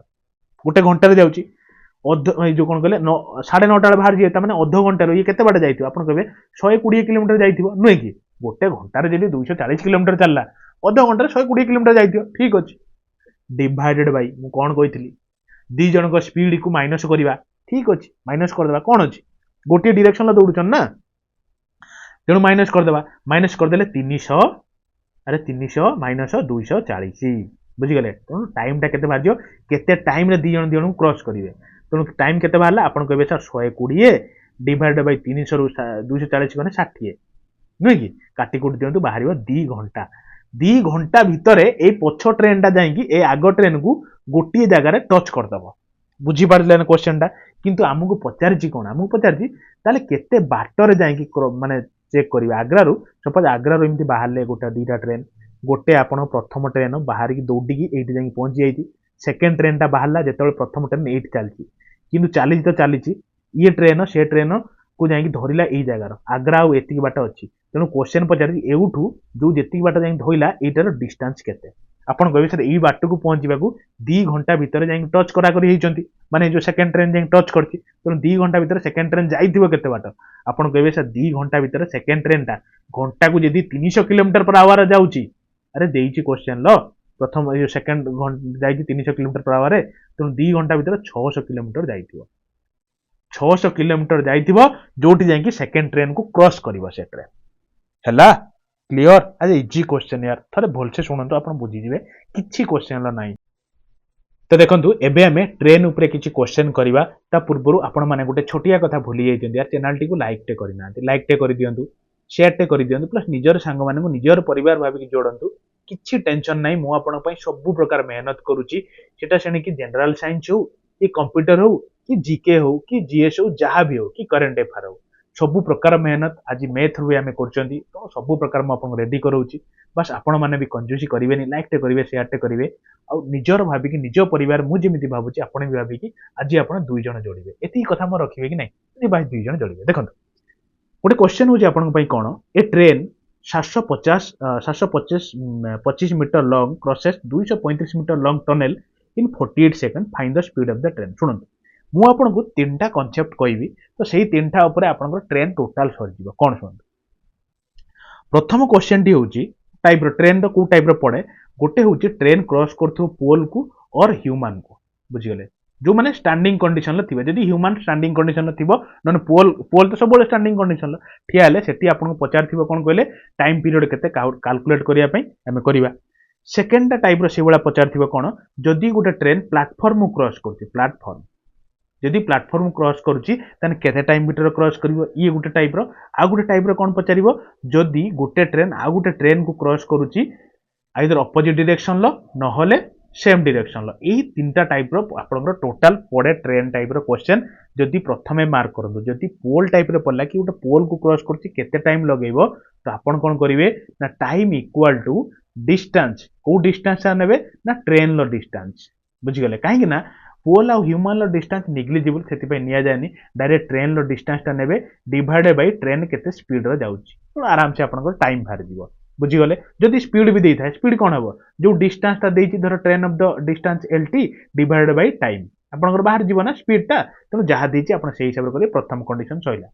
गोटे घंटा रे जाउची अध जो कोन कहले 9:30 टा बाहर जे माने अध घंटा रे ये केते बाट जाईथिबो आपण कहबे 120 किलोमीटर जाईथिबो नुहे कि गोटे घंटा रे जदी 240 किलोमीटर चलला अध घंटा 120 किलोमीटर जाईथिबो ठीक अछि डिवाइडेड बाय मु कोन कहितली दी जनक स्पीड को माइनस करवा ठीक अछि माइनस कर देबा कोन अछि गोटे डायरेक्शन ला दौड़ुछन ना तेणु माइनस करदेले 300 अरे 300 माइनस 240 बुझीगले तेणु टाइम टा केते बाजियो केते टाइम रे दी जण क्रॉस करिवे तेणु टाइम केते बाहरला आपण कहबे सर 120 डिवाइडेड बाय 300 रु 240 गने 60 नुहे कि काटी कुटी दियंतु बाहरियो 2 घंटा भितरे ए पछ ट्रेन टा जाईकी ए आगो ट्रेन को गोटिए जगह रे टच कर दबो बुझी पारले ना क्वेश्चन टा किंतु हमकु पचारची कोन हमकु पचारची ताले केते बाटर जाईकी माने चेक करिवे आग्रा रु सपोज आग्रा रु इमती बाहरले गोटा दीटा ट्रेन गोटे आपण प्रथम ट्रेन बाहर की दौड़ी की एठी जाई पहुंची जाईची सेकंड ट्रेन टा बाहरला जेतेबे प्रथम ट्रेन एठी चलची किंतु चालीची तो चालीची ये ट्रेन से ट्रेन को जाई धरिला एई जगार आग्रा आ एतिकी बाट अछि तेणु क्वेश्चन पचारि एउठू जो जेतिकी बाट जाई धइला एटार डिस्टेंस केते आपण कहबे सर एई बाट को पहुंचीबाकू 2 घंटा भितर जाई टच करा करी हेचंती माने जो सेकंड ट्रेन जाई टच करची तेणु 2 घंटा भितर सेकंड ट्रेन जाईथिबो केते बाट आपण कहबे सर 2 घंटा भितर सेकंड ट्रेन टा घंटा को यदि 300 किलोमीटर पर आवर जाउची अरे देइची क्वेश्चन लो प्रथम यो सेकंड जाईची 300 किलोमीटर पर आवर तेणु 2 घंटा भितर 600 किलोमीटर जाईथिबो 600 किलोमीटर जाईथिबो जोटी जाई सेकंड ट्रेन को क्रॉस करिवो से ट्रेन हैला क्लियर आज इजी क्वेश्चन यार थरे भलसे सुनंतु आपण बुझी जिवे किछि क्वेश्चन ला नाही तो देखंतु एबे हमें ट्रेन ऊपर किछि क्वेश्चन करिवा ता पूर्वरु आपण माने गोटे छोटिया कथा भूली जाइछन यार चैनल टी को लाइक टे करिनांती लाइक टे करि दियंतु शेयर टे करि दियंतु प्लस निजर सांग माने को निजर परिवार भाबी कि जोडंतु किछि टेंशन नाही मु आपण पई सब प्रकार मेहनत करूची सेटा सेने कि जनरल साइंस हो कि कंप्यूटर हो कि जीके हो कि जीएस हो जहाँ भी हो कि करंट अफेयर हो सब प्रकार मेहनत आज मैथ रू आम कर तो सब प्रकार मुझे रेडी कराऊँ बस आपण मैंने भी कंजूसी करेंगे लाइक टे करेंगे शेयर टे करेंगे आ निजर भाविकी निज परिवार मुझे भावुँ आपड़ भी भाविकी आज आप दुई जन जोड़े एति कथा मोर रखिए कि नहीं भाई दुई जन जोड़े देखो गोटे क्वेश्चन हूँ कौन a train 725 metre long crosses 235 metre long tunnel in 48 second find the speed of the train शुणु मु आपको तीनटा कॉन्सेप्ट कहबी तो सही तीनटा ऊपर आपन ट्रेन टोटाल सरी कौन शुणु प्रथम क्वेश्चन टी हूँ टाइप ट्रेन को टाइप पड़े गोटे हूँ ट्रेन क्रॉस कर पोल को और ह्यूमन को बुझीगले जो मैंने स्टैंडिंग कंडीशन थे जदि ह्यूमन स्टैंडिंग कंडीशन थी ना पोल पोल तो सब स्टैंडिंग कंडीशन ठिया से आपको पचार कौन कहले टाइम पीरियड के कैलकुलेट करने सेकेंड टाइप से पचार कौन जदि गोटे ट्रेन प्लाटफर्म क्रॉस कर प्लाटफर्म जदि प्लाटफर्म क्रॉस करुच्ची केते टाइम भीतर क्रॉस करिवो ये गोटे टाइप रो आ गोटे टाइप रो कोन पचारिवो जदि गोटे ट्रेन आ गोटे ट्रेन को क्रॉस करुच्ची आइदर अपोजिट डायरेक्शन लो नहले सेम डायरेक्शन लो यही तीनटा टाइप रो आपनकर टोटल पड़े ट्रेन टाइप रो क्वेश्चन जदि प्रथमे मार्क करंतु जदि पोल टाइप रो पड़ला कि गोटे पोल को क्रॉस करुच्ची केते टाइम लगेइबो तो आपन कोन करिवे ना टाइम इक्वल टू डिस्टेंस को डिस्टेंस नेबे ना ट्रेन लो डिस्टेंस बुझी गले काहे ना पोल आ ह्यूमन लो डिस्टेंस निग्लिजिबल सेति पे निया जायनी डायरेक्ट ट्रेन लो डिस्टेंस ता नेबे डिवाइडेड बाय ट्रेन केते स्पीड रो जाउची तो आराम से आपन को टाइम बाहर जीवो बुझी गले जदि स्पीड भी देई थाए स्पीड कोन हबो जो डिस्टेंस ता देइची धर train of the distance lt divided by time आपन को बाहर जीवो ना स्पीड ता तो जहा देइची आपन सेही हिसाब रे करिए प्रथम कंडीशन सइला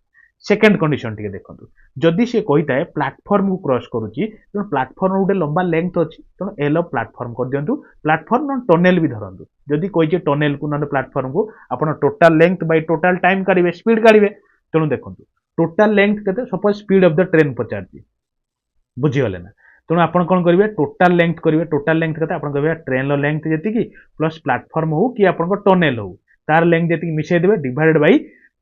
सेकेंड कंडीशन टिके देखंतु जदि से कहिता है प्लेटफॉर्म को क्रॉस करूची तो प्लेटफॉर्म गोटे लंबा लेंथ अछि तो एल ऑफ प्लेटफॉर्म कर दियंतु प्लेटफॉर्म न टनेल भी धरंतु जदि कहिजे टनेल को न प्लेटफॉर्म को आपण total length by total time काढिबे स्पीड काढिबे तेणु देखंतु टोटल लेंथ केते suppose speed of the train पचारची बुझी गले ना तेणु आपण कोन करिवे टोटल लेंथ केते आपण कहिबे ट्रेन लो लेंथ जेति की प्लस प्लेटफॉर्म हो कि आपण को टनेल हो तार लेंथ जेति मिशे देबे डिवाइडेड बाय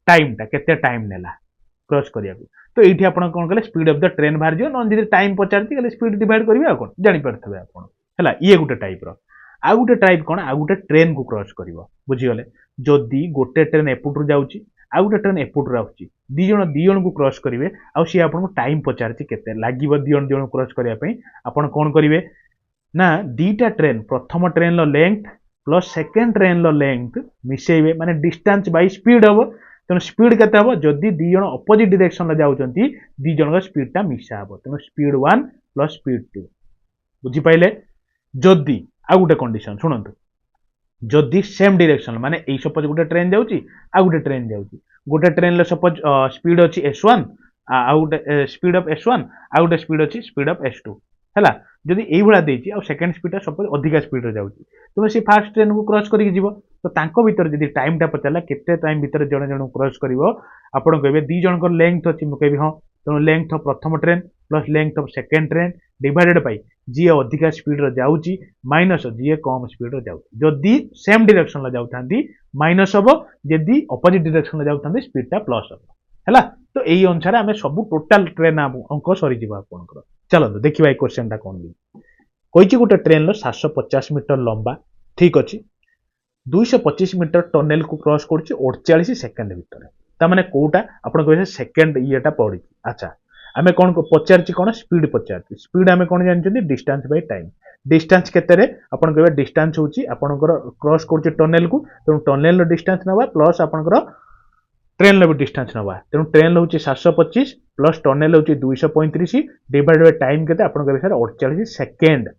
टाइम ता केते टाइम नेला क्रॉस करिया तो एठी आपण कोन कले स्पीड ऑफ द ट्रेन बाहर जियो नन जदि टाइम पचारती कले स्पीड डिवाइड करिवे आ कोन जानि परथबे आपण हला ये गुटे टाइप रो आ गुटे टाइप कोन आ गुटे ट्रेन को क्रॉस करिवो बुझी गले जदि गोटे ट्रेन एपुट जाउची आ गुटे ट्रेन एपुट राउची दी जण को क्रॉस करिवे आ सी आपण को टाइम पचारती केते लागिवो दी जण क्रॉस करिया पई आपण कोन करिवे ना दीटा ट्रेन प्रथम train length plus second train length मिसेबे माने डिस्टेंस बाय स्पीड हम तेणु स्पीड केते हम जदि दी जण अपोजिट डायरेक्शन जाउचंती दी जण स्पीड टा मिसा हम तेणु स्पीड 1 प्लस स्पीड 2 बुझी पाइले जदि आ गुटे कंडीशन सुनंतु जदि सेम डायरेक्शन माने ए सपोज गुटे ट्रेन जाउची आ गुटे ट्रेन जाउची गुटे ट्रेन ले सपोज स्पीड अछि s1 uh Gute speed of s1 uh Gute speed अछि स्पीड ऑफ s2 हैला जदि एई भळा देछि आ सेकंड स्पीड ता सपोज अधिका स्पीड रे जाउची तो से फर्स्ट ट्रेन को क्रॉस करिक जीवो तो तांको भीतर जदि टाइम टा पचाला केते टाइम भीतर जण जण क्रॉस करिवो आपण कहबे दी जण को लेंथ अछि म कहबी हां तो लेंथ ऑफ प्रथम train plus length of second train divided by जी अधिका स्पीड रे जाउची माइनस जी कम स्पीड रे जाउची जदि सेम डायरेक्शन ला जाउथांती माइनस हबो जदि अपोजिट डायरेक्शन ला जाउथांती स्पीड टा प्लस हबो हैला तो एई अनुसार हमें सब टोटल ट्रेन अंक सरी जीवा आपनकर चलो देखिबा ए क्वेश्चन टा कोन कही गोटे ट्रेन लो 750 मीटर लंबा ठीक अच्छी 225 मीटर टनेल को क्रॉस कर 48 सेकेंड भितर ताने कोटा आप सेकेंड येटा पड़ी अच्छा आम कौन पचार कौन स्पीड पचार स्पीड आम कौन जानते डिस्टेंस बाय टाइम डिस्टेंस केते आप डिस्टेंस होची आपनकर क्रॉस कर टनेल को तेणु टनेल डिस्टेंस नवा प्लस आपनकर ट्रेन भी डिस्टेंस नवा तेणु ट्रेन हूँ 725 प्लस टनेल हूँ 235 डिवाइड बाय टाइम केते आपन कहबे सर 48 सेकेंड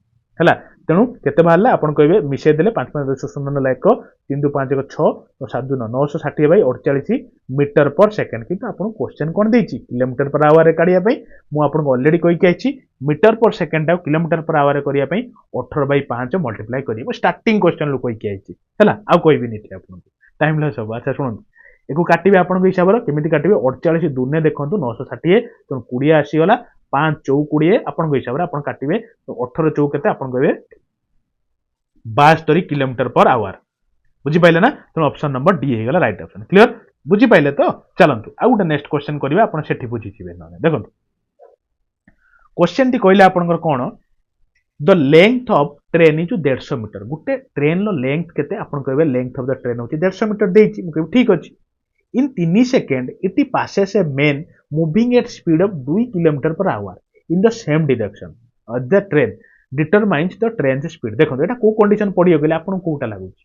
हैला तेणु केते बाहरला आपन कहबे मिसे देले 5 5 10 0 1 3 2 5 1 6 तो 7 2 960 बाय 48 मीटर पर सेकेंड किंतु आपन क्वेश्चन कोन देछि किलोमीटर पर आवर रे काढिया पई मु आपन को ऑलरेडी कहि के आछि मीटर पर सेकेंड आ किलोमीटर पर आवर रे करिया पई 18 बाय 5 मल्टीप्लाई करियो स्टार्टिंग क्वेश्चन लो कहि के आछि हैला आ कोई भी नहीं आपन टाइम लॉस हो अच्छा सुन एको काटिबे आपन हिसाब रे केमिति काटिबे 48 दुने देखंतु 960 तो 20 आसीगला 5 चौ 20 आपन हिसाब रे आपन काटिबे तो 18 चौ केते आपन कहबे 72 किलोमीटर पर आवर बुझी पाइले ना तो ऑप्शन नंबर डी हे गला राइट ऑप्शन क्लियर बुझी पाइले तो चलंतु आ गुटे नेक्स्ट क्वेश्चन करिबा आपन सेठी बुझी छिबे न देखंतु क्वेश्चन टी कहले आपन कोन the length of train is 150 metre गुटे ट्रेन लो लेंथ केते आपन कहबे लेंथ ऑफ द ट्रेन होची 150 मीटर देछि म कहबे ठीक अछि in 3 seconds it passes a man moving at speed of 2 km per hour in the same direction the train determines the train's speed देखो एटा को कंडीशन पडियो गेले आपन कोटा लागुची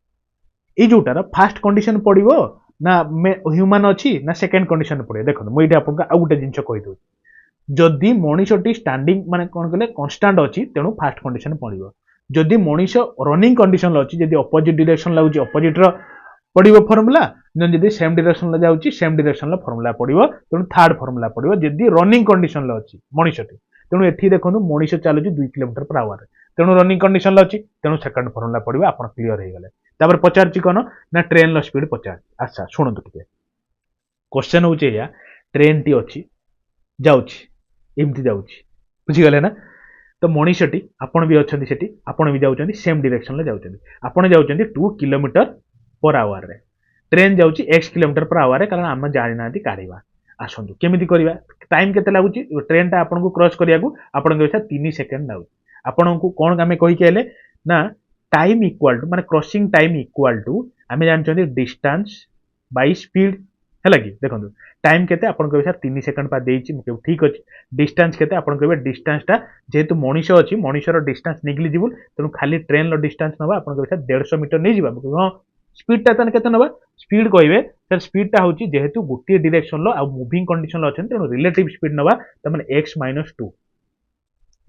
ए जोटार फर्स्ट कंडीशन पडिबो ना ह्यूमन अछि ना सेकंड कंडीशन पडियो देखो मु एटा आपन आ गुटे जिंस कहि दउ जदि मनीषटी स्टैंडिंग माने कोन कहले कांस्टेंट अछि तेनु फर्स्ट कंडीशन पडिबो जदि मनीष रनिंग कंडीशन अछि जदि अपोजिट डायरेक्शन लागुची अपोजिट रो पडिबो फार्मूला जदि सेम डायरेक्शन ला जाउची सेम डायरेक्शन ला फार्मूला पडिबो तेणु थर्ड फार्मूला पडिबो जदि रनिंग कंडीशन ला अछि मनीषटी तेणु एठी देखनु मनीष चालुची 2 किलोमीटर पर आवर तेणु रनिंग कंडीशन ला अछि तेणु सेकंड फार्मूला पडिबो आपण क्लियर हे गेले तापर पचारची कोन ना ट्रेन ला स्पीड पचार अच्छा सुनंतु टिके क्वेश्चन होचे या ट्रेन टी अछि जाउची एमती जाउची बुझी गेले ना तो मनीषटी आपण भी अछंती सेठी आपण भी जाउचंती सेम डायरेक्शन ला जाउचंती आपण जाउचंती 2 किलोमीटर पर आवर रे ट्रेन जाउची x किलोमीटर पर आवर रे कारण हम जानि नांती काढिबा आसंतु केमिति करिबा टाइम केते लागुची ट्रेन ता आपन को क्रॉस करिया को आपन के 3 सेकंड लागु आपन को कोन हमें कहि केले ना टाइम इक्वल टू माने क्रॉसिंग टाइम इक्वल टू हमें जानचंती डिस्टेंस बाय स्पीड हैला कि देखंतु टाइम केते आपन के 3 सेकंड पा देइची मके ठीक अछि डिस्टेंस केते आपन के डिस्टेंस ता जेतु मनीष अछि मनीषर डिस्टेंस नेग्लिजिबल तेनु खाली ट्रेन लो डिस्टेंस नबा आपन के 150 मीटर नै जिबा हां स्पीड ता तने केते नबा स्पीड कहबे सर स्पीड ता होची जेहेतु गोटे डायरेक्शन लो आ मूविंग कंडीशन लो अछन तेनु रिलेटिव स्पीड नबा त माने x - 2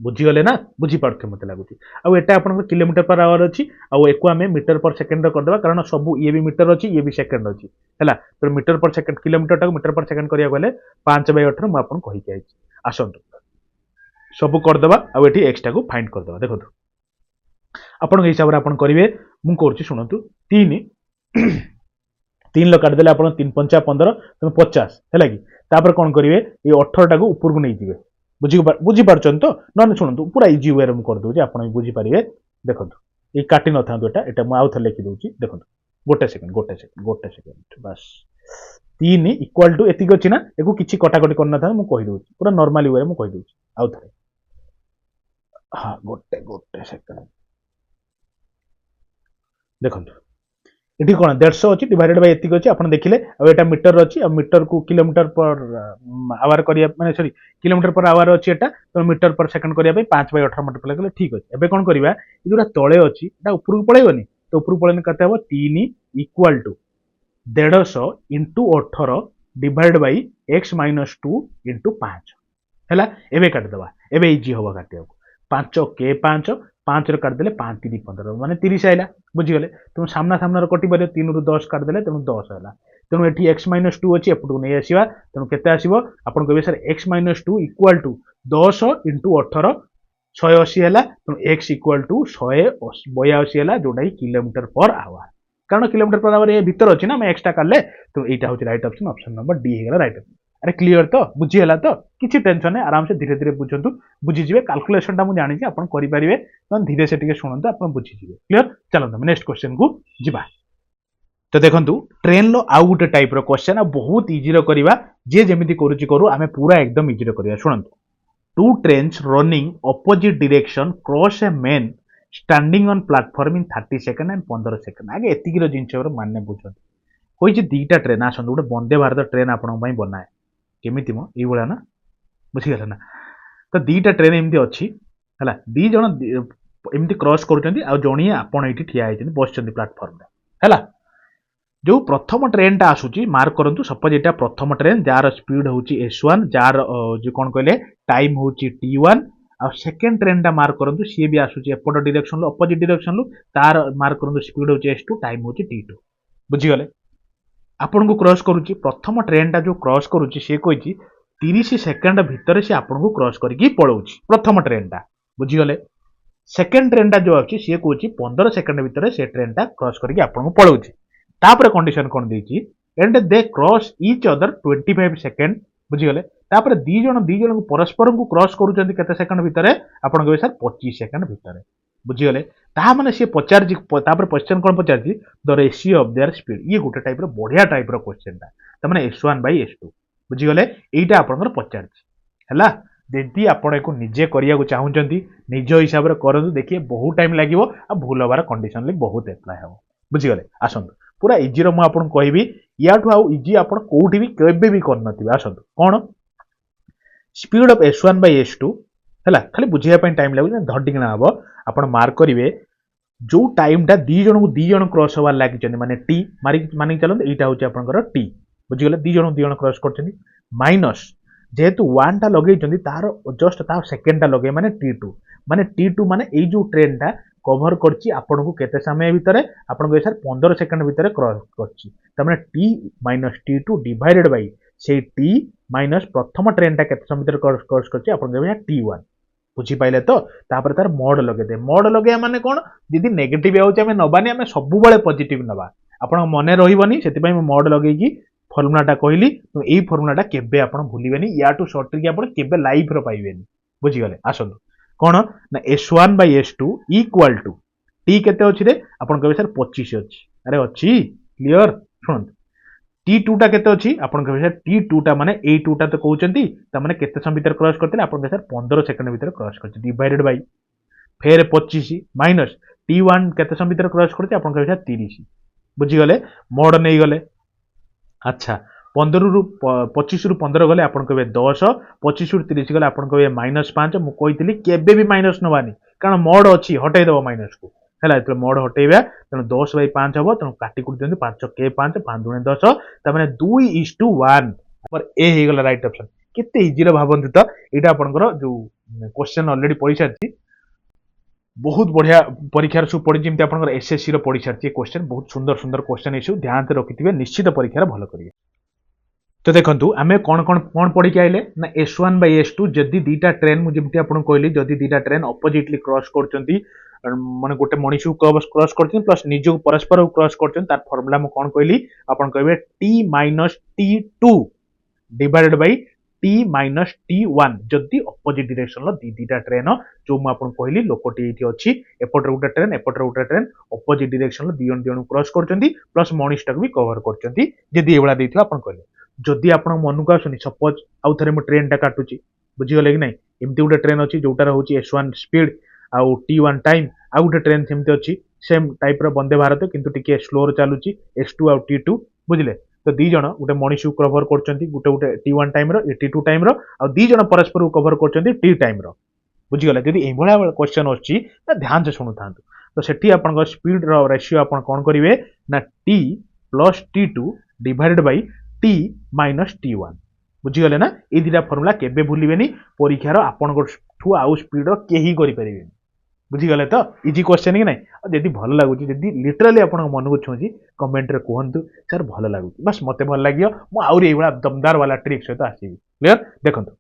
बुझी गले ना बुझी पड़थे मते लागुची आ एटा आपन किलोमीटर पर आवर अछि आ एको हमें मीटर पर सेकंड कर देबा कारण सब ये भी मीटर अछि ये भी सेकंड अछि हैला तो मीटर पर सेकंड किलोमीटर टा मीटर पर सेकंड करिया गले 5/18 म आपन कहि के आइछि आसंतु सब कर देबा आ एठी x टा को फाइंड कर देबा देखो आपन के हिसाब रे आपन करिवे मु करछि सुनंतु 3 3 लो काट देले आपन 3 5 15 तो 50 हैला कि तापर कोन करिवे ए 18 टा को ऊपर को नै जिवे बुझी पारछन तो न सुनंतु पूरा इजी वे रे मु कर दउ जे आपन बुझी पारिवे देखंतु ए काटी न थांतु एटा मु आउ थ लिखि दउची देखंतु गोटे सेकंड बस 3 इक्वल टू एति गछि ना एको किछि कटाकटी करना था मु कहि दउची पूरा नॉर्मली वे रे मु कहि दउची आउ थ हां गोटे सेकंड देखंतु ये कौन 150 अच्छी डिवाइडेड बाय एतिक अच्छी आपन देखिले अब एटा मीटर अच्छी अब मीटर को किलोमीटर पर आवर करिया माने सॉरी किलोमीटर पर आवर अच्छी एटा तो मीटर पर सेकंड करिया 5/18 मल्टीप्लाई कले ठीक अछि एबे कोन करिवा ए जोटा तळे अछि एटा ऊपर को पळेबनी तो ऊपर पळेने कते हो 3 equal to 150 into 18 divide by x minus 2 into 5 हैला एबे काट दबा एबे इजी होबा काटिया 5 के 5 5 रे काट देले 5 3 15 माने 30 आइला बुझी गले तुम सामना सामना रो कटि पारे 3 रु 10 काट देले तेनु 10 आइला तेनु एठी x माइनस 2 अछि एपटु नै आसीबा तेनु केते आसीबो आपन कहबे sir x minus 2 equal to 10 into 18 180 हैला तेनु x इक्वल टू 182 हैला जोडा किलोमीटर पर आवर कारण किलोमीटर पर आवर ए भीतर अछि ना मैं एक्स्ट्रा काले तो एटा होछि राइट ऑप्शन नंबर डी हेगला राइट ऑप्शन अरे क्लियर तो बुझी हला तो किछि टेंशन नै आराम से धीरे धीरे बुझंतु बुझी जिवे कैलकुलेशन टा मु जानि छी आपन करि परिबे तो धीरे से टिके सुनंतु आपन बुझी जिवे क्लियर चलो हम नेक्स्ट क्वेश्चन को जिबा तो देखंतु ट्रेन लो आउ गुटे टाइप रो क्वेश्चन आ बहुत इजी रो करबा जे जेमिति करूची करू आमे पूरा एकदम इजी रो करबा सुनंतु two trains running opposite direction cross a man standing on platform in 30 second and 15 second आगे एतिकी रो जिंस रो मानने बुझंतु होई जे दीटा ट्रेन आसंतु गुटे वंदे भारत ट्रेन आपन पई बनाए केमिति मो एई भला ना बुझी गेला ना तो दीटा ट्रेन एमती अच्छी है दी जन एमती क्रॉस करुँच आ जड़िए आपड़ ये ठिया होती बस प्लाटफर्म है जो प्रथम ट्रेन टा आसूची मार्क करंतु सपोज एटा प्रथम ट्रेन जार स्पीड होची S1 जार जो कौन कहले टाइम होची T1 आ सेकेंड ट्रेन टा मार्क करंतु सी भी आसूची एपट डायरेक्शन लो अपोजिट डायरेक्शन लो तार मार्क करंतु स्पीड होची S2 टाइम होची T2 बुझी गले आपन को क्रॉस करूची प्रथम ट्रेन टा जो क्रॉस करूची से कहिची 30 सेकंड भितर से आपन को क्रॉस करके पळौची प्रथम ट्रेन टा बुझी गले सेकेंड ट्रेन टा जो अछि से कहूची 15 सेकंड भितर से ट्रेन टा क्रॉस करके आपन को पळौची तापर कंडीशन कोन देची and they cross each other 25 second बुझी गले तापर दी जण को परस्पर को क्रॉस करूचंती केते सेकंड भितर आपन कहबे सर 25 सेकंड भितर बुझी गले ता माने से पचारजी तापर क्वेश्चन कोन पचारजी the ratio of their speed ये गुटे टाइप रो बढ़िया टाइप रो क्वेश्चन ता त माने S1/S2 बुझी गले एटा आपनकर पचारजी हैला यदि आपण को निजे करिया को चाहुचंती निज हिसाब रे करंतु देखिए बहुत टाइम लागिवो आ भूल होबार कंडीशन ले बहुत अप्लाई हो बुझी गले आसंतु पूरा इजी रो म आपन कहबी याठू आउ इजी आपन कोठी भी केबे भी कर नथिबे आसंतु कोन स्पीड ऑफ S1/S2 हैला खाली बुझिया पई टाइम लागु धडिगना हबो आपन मार्क करिवे जो टाइम टा दी जण क्रॉस होबार लागि चंदी माने टी मानी चलन एटा होची आपनकर टी बुझी गले दी जण क्रॉस करचंदी माइनस जेहेतु 1 टा लगे चंदी तार जस्ट ता सेकंड टा लगे माने T2 माने एई जो ट्रेन टा कवर करची आपन को केते समय भितर आपन को सर 15 सेकंड भितर क्रॉस करची त माने T minus T2 divided by से T माइनस प्रथम ट्रेन टा केते समय भितर क्रॉस करची आपन को T1 बुझी पाइले तो तापर तार मोड लगे दे मोड लगे माने कोन जदी नेगेटिव आउची हमें नबानी हमें सब बेले पॉजिटिव नबा आपन मने रहिबनी सेति पई मोड लगे की फॉर्मूला टा कहली तो एई फॉर्मूला टा केबे आपन भूलिबेनी या टू शॉर्ट ट्रिक आपन केबे लाइफ रो पाइबेनी बुझी गले आसंतु कोन ना S1/S2 इक्वल टू T केते अछि रे आपन कहबे सर 25 अछि अरे अछि क्लियर सुन T2 टा केते अछि आपन कहबे सर T2 टा माने A2 टा तो कहउचंती त माने केते समय भीतर क्रॉस करथिले आपन कहबे सर 15 सेकंड भीतर क्रॉस करछि डिवाइडेड बाय फेर 25 माइनस T1 केते समय भीतर क्रॉस करछि आपन कहबे सर 30 बुझी गले मोड नै गले अच्छा 15 रु 25 रु 15 गले आपन कहबे 10 25 रु 30 गले आपन कहबे -5 मु कहितली केबे भी माइनस नवानी कारण मोड अछि हटै दबो माइनस को हैला त मोड हटैबा तनो 10/5 हबो तनो काटी कुटी देंती 5 के 5 5 दुने 10 त माने 2:1 पर ए हे गला राइट ऑप्शन केते इजी रे भाबंती त एटा आपनकर जो क्वेश्चन ऑलरेडी पढि सारती बहुत बढ़िया परीक्षार सब पढ़ी जमी आप एसएससी पढ़ी सारी क्वेश्चन बहुत सुंदर सुंदर क्वेश्चन ये ध्यान से रखिथे निश्चित परीक्षार भल करेंगे तो देखो आम कौन कौन कौन पढ़ी आइले ना S1/S2 जदि दीटा ट्रेन मुझे आपको कहली जदि दीटा ट्रेन अपोजिटली क्रॉस कर माने गोटे मनीष को क्रॉस कर प्लस निज को परस्पर क्रॉस कर फर्मुला मुझे कौन कहली आप कहे T minus T2 divided by T minus T1 जदि अपोजिट डायरेक्शन दीटा ट्रेन जो मुझे कहली लोकटी ये अच्छी एपटे गोटे ट्रेन एपटे गोटे ट्रेन अपोजिट डायरेक्शन दी जन क्रॉस कर प्लस मनीष टाक भी कवर कर जदि ये देखिए आप कहले जदि आप मन को आसुनी सपोज आउ थे मुझे ट्रेन टा काटुची बुझीगले कि ना एमती गोटे ट्रेन अच्छी जोटार हूँ S1 स्पीड आउ T1 टाइम आउ गोटे ट्रेन सेमती अच्छी सेम टाइप रो वंदे भारत किंतु टिके स्लो चलुची S2 आ T2 बुझिले तो दी जण गोटे मनीष को कवर करछंती गोटे गोटे T1 टाइम रो T2 टाइम रो आ दी जण परस्पर को कवर करछंती T टाइम रो बुझिगला जदि एई भला क्वेश्चन अछि त ध्यान से सुनुथांतु तो सेठी आपन स्पीड रो रेशियो आपन कोन करिवे ना T plus T2 divided by T minus T1 बुझिगले ना ए दिटा फार्मूला केबे भूलिबेनी परीक्षार आपन ठु आउ स्पीड रो केही करि परिबेनी बुझिगले तो इजी क्वेश्चन कि नहीं जदि भल लगुची जदि लिटराली आपन मन को छुची कमेंट रे कहंतु सर भल लगुची बस मते भल लागियो मु आउरी एबा दमदार वाला ट्रिक सहित आसीबी क्लियर देखंतु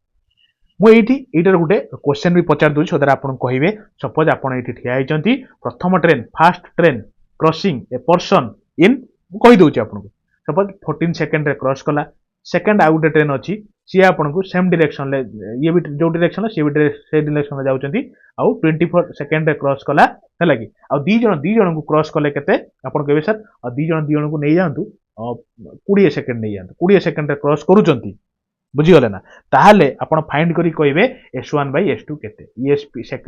मु एइटर गोटे क्वेश्चन भी पचार दूची सो दैट आपन कहिबे सपोज आपन एठी ठिया आइचंती प्रथम train fast train crossing a person in कहि दोची आपन को सपोज 14 सेकंड रे क्रॉस कला सेकंड आउट ट्रेन अछि सी आपन को सेम डायरेक्शन ले ये भी जो डायरेक्शन से भी से डायरेक्शन में जाउचंती आउ 24 सेकंड रे क्रॉस कला हला कि आ दी जण को क्रॉस कले केते आपन कहबे सर आ दी जण को नै जांतु 20 सेकंड नै जांतु 20 सेकंड रे क्रॉस करूचंती बुझीगले ना ताहले आपण फाइंड करी कहबे S1 बाय S2 केते ये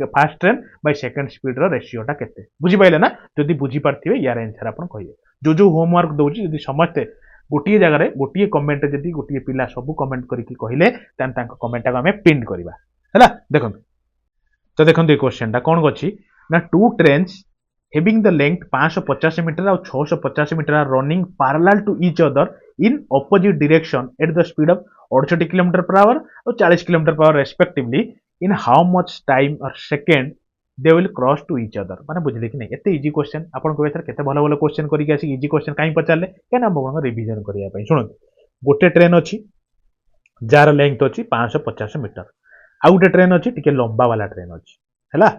fast train by second speed रो रेशियोटा केते बुझी पाइले ना जदि बुझी पारथिबे यार आंसर आपण कहबे जो होमवर्क दोची जदि समझते गोटिए जगह रे गोटिए कमेंट जदि गोटिए पिला सब कमेंट करिकि कहिले तन तांको कमेंट टा हमें पिन करबा हैला देखन तो देखन ए क्वेश्चन टा कोन गछि ना two trains having the length 550 metre और 650 metre are running parallel to each other in opposite direction at the speed of 68 km per hour और 40 km per hour respectively in how much time or second they will cross to each other माने बुझले कि नहीं एते easy question आपन को sir केते भलो भलो क्वेश्चन करि आसी इजी क्वेश्चन काई पचारले केना हम रिवीजन करिया पई सुन गोटे ट्रेन अछि जार लेंथ अछि 550 मीटर आ गोटे ट्रेन अछि टिके लंबा वाला ट्रेन अछि हैला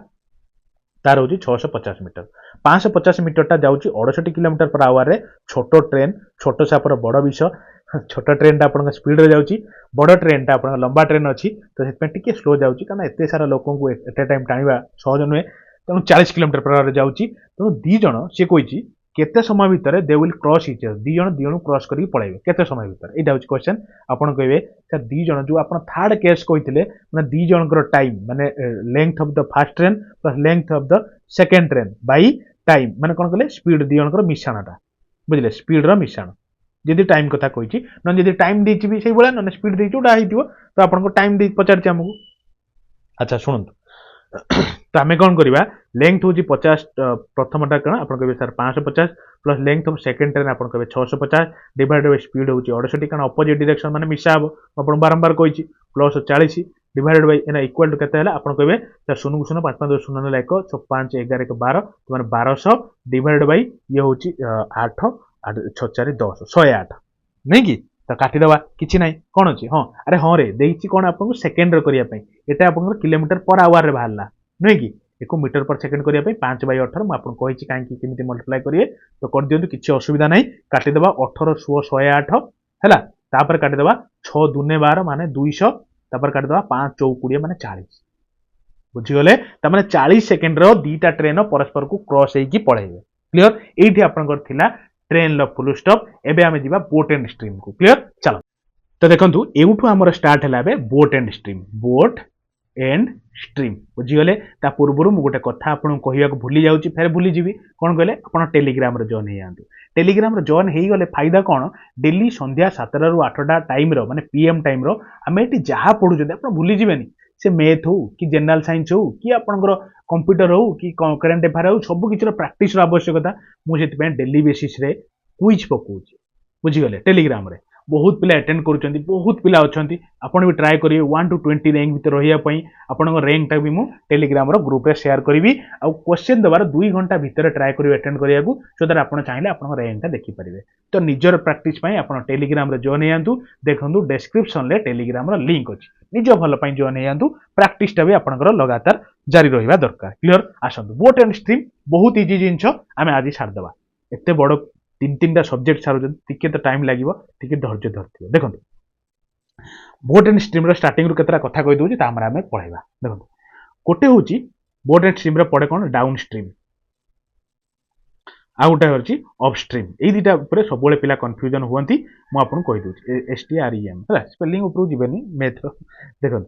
तार होची 650 मीटर 550 मीटर टा जाउची 68 किलोमीटर पर आवर रे छोटो ट्रेन छोटो सापर बड़ विष छोटो ट्रेन टा आपन स्पीड रे जाउची बड़ ट्रेन टा आपन लंबा ट्रेन अछि तो सेत पे टिके स्लो जाउची कारण एते सारा लोकन को एटे टाइम टाइबा सहज नुहे तनु 40 किलोमीटर पर आवर जाउची तनु दी जण से कोइची केते समय भितर they will cross each other दी जण क्रॉस करी पळाइबे केते समय भितर एटा होची क्वेश्चन आपन कहबे सर दी जण जो आपन थर्ड केस कहितले माने दी जणकर टाइम माने length of the first train plus length of the second train by time माने कोन कहले स्पीड दी जणकर मिश्रणटा बुझले स्पीड रो मिश्रण जदि टाइम कथा कहिची न जदि टाइम देछि भी सेही बोला न स्पीड देछि उडा हितियो तो आपन को टाइम दे पचारछि हमकु अच्छा सुनंतु तो आम कौन करवा लेंथ हूँ 50 प्रथमटा कौन आप sir 550 plus length of second train आप 650 डिवाइड बाय स्पीड हूँ 68 कारण अपोजिट डायरेक्शन माने मिसा हम आप बारंबार कही प्लस 40 डिवाइड बाय एना इक्वल टू केते आप कहे सर 0 0 5 5 0 9 1 6 5 11 1 12 तो 1200 डिवाइड बाय ये हूँ 8 6 4 10 108 नहीं कि तो काटिदेवा किसी ना कौन अच्छी हाँ अरे हाँ रे देखिए कौन आपको सेकेंड करने ये आप किलोमीटर पर आवर रे बाहर नुहे कि एक मीटर पर सेकेंड करने 5/18 मुझे कही कहीं मल्टीप्लाई करिए तो कर दिंतु किसी असुविधा ना काटिदेवा 18 16 108 है तापर काटिदेवा 6 दूने 12 माने 200 तापर काटिदेवा 5 4 20 माने 40 बुझीगले तामाने 40 सेकेंड रो दीटा ट्रेन परस्पर को क्रॉस होइकी पळेइबे क्लियर एठी आपनकर थिला ट्रेन लो फुल स्टॉप एबे आमे जीवा बोट एंड स्ट्रीम को क्लियर चलो तो देखंतु एउठु हमर स्टार्ट हला बे बोट एंड एंड स्ट्रीम बुझीगले ता पूर्वरु मु गोटे कथा आपन कहिया को भूली जाउची फेर भूली जीवी कोन कहले आपन टेलीग्राम रे जॉइन हे आंतु टेलीग्राम रे जॉइन हेई गले फायदा कोन डेली संध्या 7 रु 8 टाइम रो माने पीएम टाइम रो आमे एटी जहा पढु जदे आपन भूली जीवेनी से मैथ हो कि जनरल साइंस हो कि आपनकर कंप्यूटर हो कि करंट अफेयर हो सब किछर प्रैक्टिस रो आवश्यकता मु जेति डेली बेसिस रे क्विज पकोची बुझीगले टेलीग्राम रे बहुत पिला अटेंड करूचंती बहुत पिला अछंती आपण भी ट्राई करिवे 1 to 20 रैंक भीतर रहिया पई आपनकर रैंक टा भी मु टेलीग्राम रो ग्रुप रे शेयर करबी आ क्वेश्चन दबार 2 घंटा भीतर ट्राई करिवे अटेंड करिया को सो दैट आपण चाहिले आपनकर रैंक टा देखि परिवे तो निजर प्रैक्टिस पई आपण टेलीग्राम रे जॉइन हेयंतु देखंतु डिस्क्रिप्शन ले टेलीग्राम रो लिंक अछि निज भल पई जॉइन हेयंतु प्रैक्टिस टा भी आपनकर लगातार जारी रहिबा दरकार क्लियर आसंतु बोट एंड स्ट्रीम बहुत इजी जिंस आमे आज छाड़ दबा एते बड़ 3-3टा सब्जेक्ट छाड़ू टिके तो टाइम लागिवो टिके धैर्य धरथिबो देखंतु बोट एंड स्ट्रीम रो स्टार्टिंग रो केतरा कथा कहि दोची ता हमरा हमें पढाइबा देखंतु कोटे होची बोट एंड स्ट्रीम रो पडे कोन डाउन स्ट्रीम आ गोटे होची अप स्ट्रीम ए दुटा ऊपर सबले पिला कंफ्यूजन होवंती मु आपन कहि दोची STREM हला स्पेलिंग ऊपर जिबेनी मैथ रो देखंतु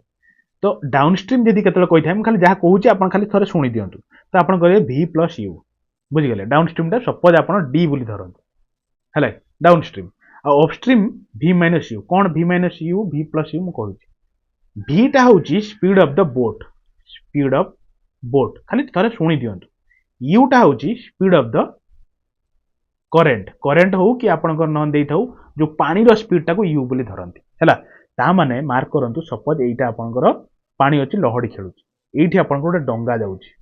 तो डाउन स्ट्रीम जदी केतला कहि थाय हम खाली जहा कहूची आपन खाली थोरे सुनी दियंतु तो आपन कहबे V + U बुझीगले डाउन स्ट्रीम टा सपोज आपण डी बोली धरंतु हैला डाउन स्ट्रीम आ अपस्ट्रीम v माइनस u कोन v minus u v plus u मु कहूची v टा होची स्पीड ऑफ द बोट खाली थरे सुनी दियंतु u टा होची स्पीड ऑफ द करेंट हो कि आपनकर नन देई थाउ जो पानी रो स्पीड टा को u बोली धरंती हैला ता माने मार्क करंतु सपोज एइटा आपनकर पानी अछि लहड़ी खेलुची एइठी आपनकर गोटे डंगा जाउची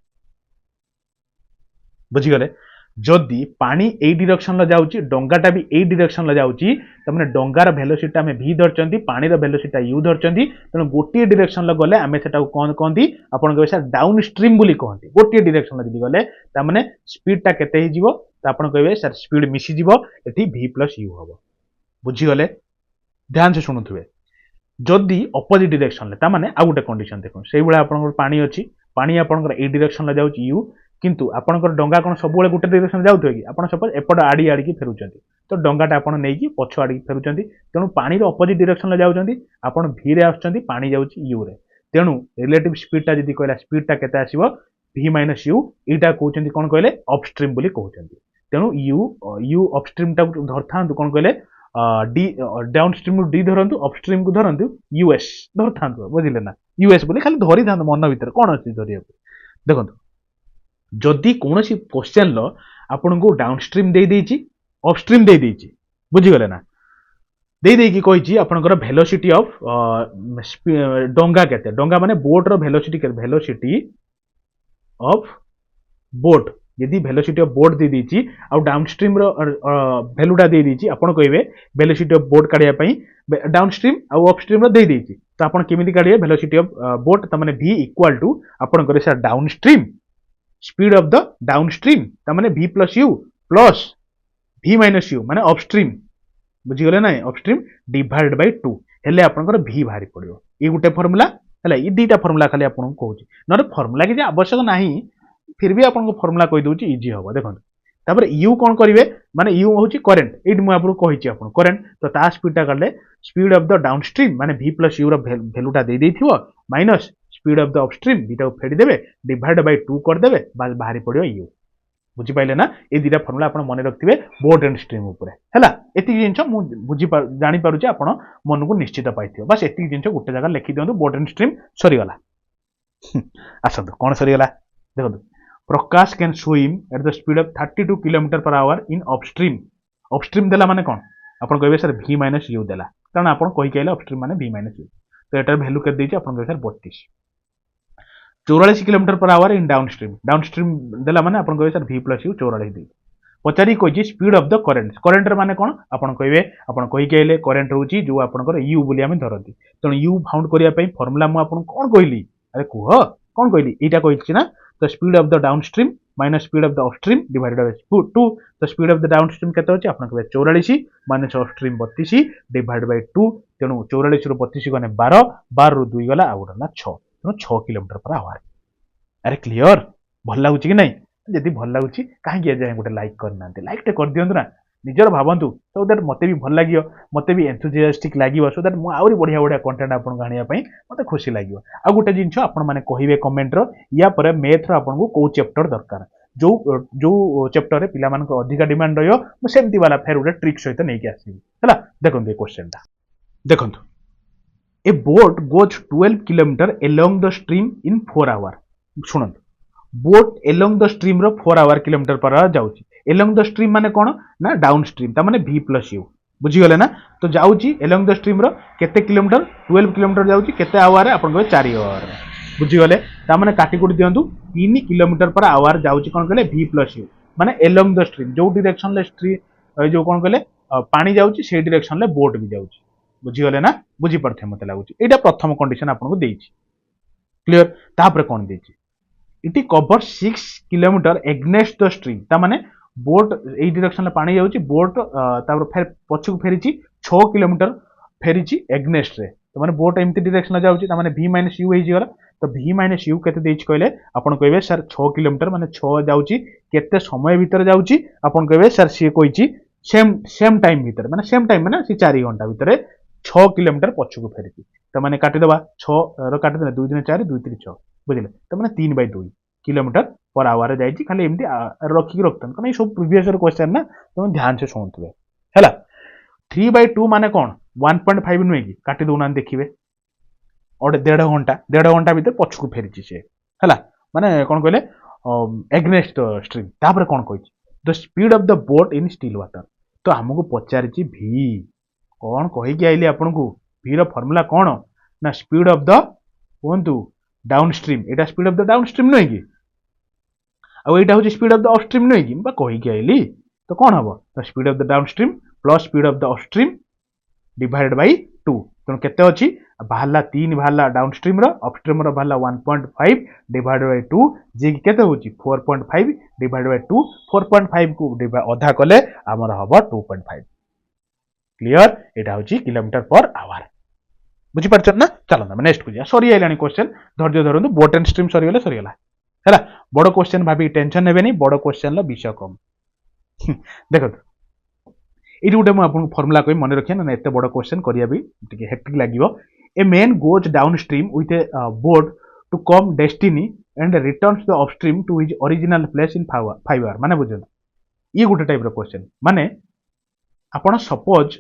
बुझी गले जदि पानी ए डायरेक्शन ला जाउची डंगाटा भी ए डायरेक्शन ला जाउची त माने डंगार वेलोसिटी हमें v धरचंती पानी रो वेलोसिटी u धरचंती तने गोटे डायरेक्शन ला गले हमें सेटा कोन कहंती आपन कहबे सर डाउन स्ट्रीम बोली कहंती गोटे डायरेक्शन ला जदि गले त माने स्पीड टा केते हि जीवो त आपन कहबे सर स्पीड मिसी जीवो एठी v + u हबो बुझी गले ध्यान से सुनुथुबे जदि अपोजिट डायरेक्शन ले त माने आ गोटे कंडीशन देखो सेही बेला आपन पानी अछि पानी आपन ए डायरेक्शन ला जाउची u किंतु आपनकर डंगा कोन सब बेले गोटे डायरेक्शन जाउथो कि आपन सपोज एपड आडी आडी की फेरुचंती तो डंगाटा आपन नै कि पछ आडी फेरुचंती तेनु पानी रो अपोजिट डायरेक्शन ला जाउचंती आपन v रे आछंती पानी जाउची u रे तेनु रिलेटिव स्पीड टा जदि कहला स्पीड टा केते आसीबो v - u एटा कहउचंती कोन कहले अपस्ट्रीम बोली कहउचंती तेनु u अपस्ट्रीम टा धरथांतु कोन कहले डी डाउन स्ट्रीम डी धरंतु अपस्ट्रीम को धरंतु us धरथांतु बुझिले ना us बोली खाली धरि थांतु मन भीतर कोन अछि धरिया देखंतु जदि कोनोसी क्वेश्चन लो आपन को डाउन स्ट्रीम दे देछि अपस्ट्रीम दे देछि बुझी गले ना दे दे की कहिछि आपनकर वेलोसिटी ऑफ डंगा केते डंगा माने बोट रो वेलोसिटी ऑफ बोट यदि वेलोसिटी ऑफ बोट दे देछि आ डाउन स्ट्रीम रो वैल्यूटा दे देछि आपन कहिबे वेलोसिटी ऑफ बोट काढिया पई डाउन स्ट्रीम आ अपस्ट्रीम रो दे देछि तो आपन केमिति काढिए वेलोसिटी ऑफ बोट त माने v इक्वल टू आपन करे sir down stream speed of the down stream त माने v + u plus v - u माने अपस्ट्रीम बुझी गले ना अपस्ट्रीम डिवाइड बाय 2 हेले आपनकर v भारी पड़ियो ई गुटे फार्मूला हला ई दीटा फार्मूला खाली आपन कहूची नरे फार्मूला के जे आवश्यक नाही फिर भी आपन को फार्मूला कहि दोची इजी हबो देखंतु तापर u कोन करिवे माने u होची करंट एट मु आपन कहिची आपन करंट तो ता स्पीड टा करले speed of the downstream माने v + u रो वैल्यूटा दे देथिवो minus speed of the upstream बीटा को फेडी देबे डिवाइड बाय 2 कर देबे बास बाहरी पड़ियो u बुझी पाइले ना ए दीटा फार्मूला आपन मने रखथिबे बोट एंड स्ट्रीम ऊपर हैला एति जिंस मु बुझी जानि पारुचे आपन मन को निश्चित पाइथियो बस एति जिंस गुटे जगह लिखि दियंतु बोट एंड स्ट्रीम सरी गला आसंतु कोन सरी गला देखंतु Prakash can swim at the speed of 32 km/h in upstream देला माने कोन आपन कहबे सर v - u देला कारण आपन कहि केले अपस्ट्रीम माने v - u तो एटार वैल्यू के देछि आपन कहबे सर 32 44 km/h इन डाउन स्ट्रीम देला माने आपन कहबे सर v + u 44 दे पचारी कहि स्पीड ऑफ द करंट रे माने कोन आपन कहबे आपन कहि केले करंट होची जो आपन कर u बोली हम धरती तण u फाउंड करिया पई फार्मूला म आपन कोन कहली अरे कुह कोन कहली एटा कहिछि ना the speed of the downstream minus speed of the upstream divided by 2 the speed of the downstream केते होची आपन कहबे 44 minus upstream 32 divided by 2 तेनु 44 रो 32 गने 12 12 रो 2 गला आ गला 6 तेनु 6 km/h अरे क्लियर भल लागुची कि नहीं यदि भल लागुची काहे के जाय गोटे लाइक करनांते लाइक टे कर दियंतु ना निजर भावंतु सो दैट मते भी भल लागियो मते भी एंथुसियास्टिक लागियो सो दैट मु आउरी बढ़िया बढ़िया कंटेंट आपन गानिया पई मते खुशी लागियो आ गोटे जिंस आपन माने कहिबे कमेंट रो या पर मैथ रो आपन को को चैप्टर दरकार जो जो चैप्टर रे पिला मान को अधिका डिमांड रहियो मु सेमती वाला फेर गोटे ट्रिक सहित नै के आसी हला देखंतु ए क्वेश्चन ता देखंतु a boat goes 12 kilometre along the stream in 4 hour सुनंतु बोट अलोंग द स्ट्रीम रो 4 आवर किलोमीटर पर जाउची अलोंग द स्ट्रीम माने कोन ना डाउन स्ट्रीम ता माने v + u बुझी गले ना तो जाउची अलोंग द स्ट्रीम रो केते किलोमीटर 12 किलोमीटर जाउची केते आवर रे आपन को 4 आवर बुझी गले ता माने काटी कुटी दियंतु 3 किलोमीटर पर आवर जाउची कोन कहले v + u माने अलोंग द स्ट्रीम जो डायरेक्शन ले स्ट्रीम जो कोन कहले पानी जाउची से डायरेक्शन ले बोट भी जाउची बुझी गले ना बुझी परथे मते लागुची एटा प्रथम कंडीशन आपन को देइची क्लियर तापर कोन देइची it cover 6 kilometre against the stream ता माने बोट ए डायरेक्शन ले पानी जाउची बोट तापर फेर पछुक फेरिची 6 किलोमीटर फेरिची एग्नेस्ट रे तो माने बोट एमती डायरेक्शन ले जाउची ता माने v - u हे जिगला तो v - u केते देइछ कहले आपन कहबे सर 6 किलोमीटर माने 6 जाउची केते समय भीतर जाउची आपन कहबे सर सी कहिची सेम टाइम भीतर माने सेम टाइम माने सी 4 घंटा भीतर 6 किलोमीटर पछुक फेरिची तो माने काटी दबा 6 रो काटी दे 2 3 4 2 3 6 बुझिले तो माने 3/2 किलोमीटर पर आवर जाइए खाली एमती रखिक रखता कारण ये सब प्रीवियस क्वेश्चन ना तुम ध्यान से शुणुवे है 3/2 माने कौन 1.5 नुहे कि काटी दौना देखिए और 1.5 घंटा भितर पछकू फेरी सी है माने कौन कहले एग्नेस्ट स्ट्रीम तापर कौन कही the speed of the boat in still water तो आमको पचारि भी कौन कहीकि आइली आपन को भी रो फॉर्मूला कौन ना स्पीड ऑफ द कहतु डाउन स्ट्रीम एटा speed of the downstream नुहे कि आईटा हूँ स्पीड ऑफ द अपस्ट्रीम नुहे कि कहीकि आइली तो कौन हम the speed of the downstream plus speed of the upstream divided by 2 तेणु केते अछि बाहरला 3 बाहरला डाउन स्ट्रीम रो अपस्ट्रीम रो बाहरला 1.5 डिवाइडेड बाय 2 जे कि केते होछि 4.5 डिवाइडेड बाय 2 4.5 को अधा कले हमर हबो 2.5 क्लियर एटा होछि किलोमीटर पर आवर बुझी परछ ना चलो ना नेक्स्ट को जा सॉरी आइलानी क्वेश्चन धैर्य धरंतु बोट एंड स्ट्रीम सरी गेले हैला बड़ क्वेश्चन भाबी टेंशन नेबे नहीं बड़ क्वेश्चन ला विषय कम देखो ये गोटे मुझे फर्मुला कही मन रखिए ना एत बड़ क्वेश्चन करिया भी टिके हेक्टिक लागिवो a man goes downstream with a boat to come destiny and returns the upstream to his original place in 5 hour माने बुझन ये गोटे टाइप रो क्वेश्चन माने आपण सपोज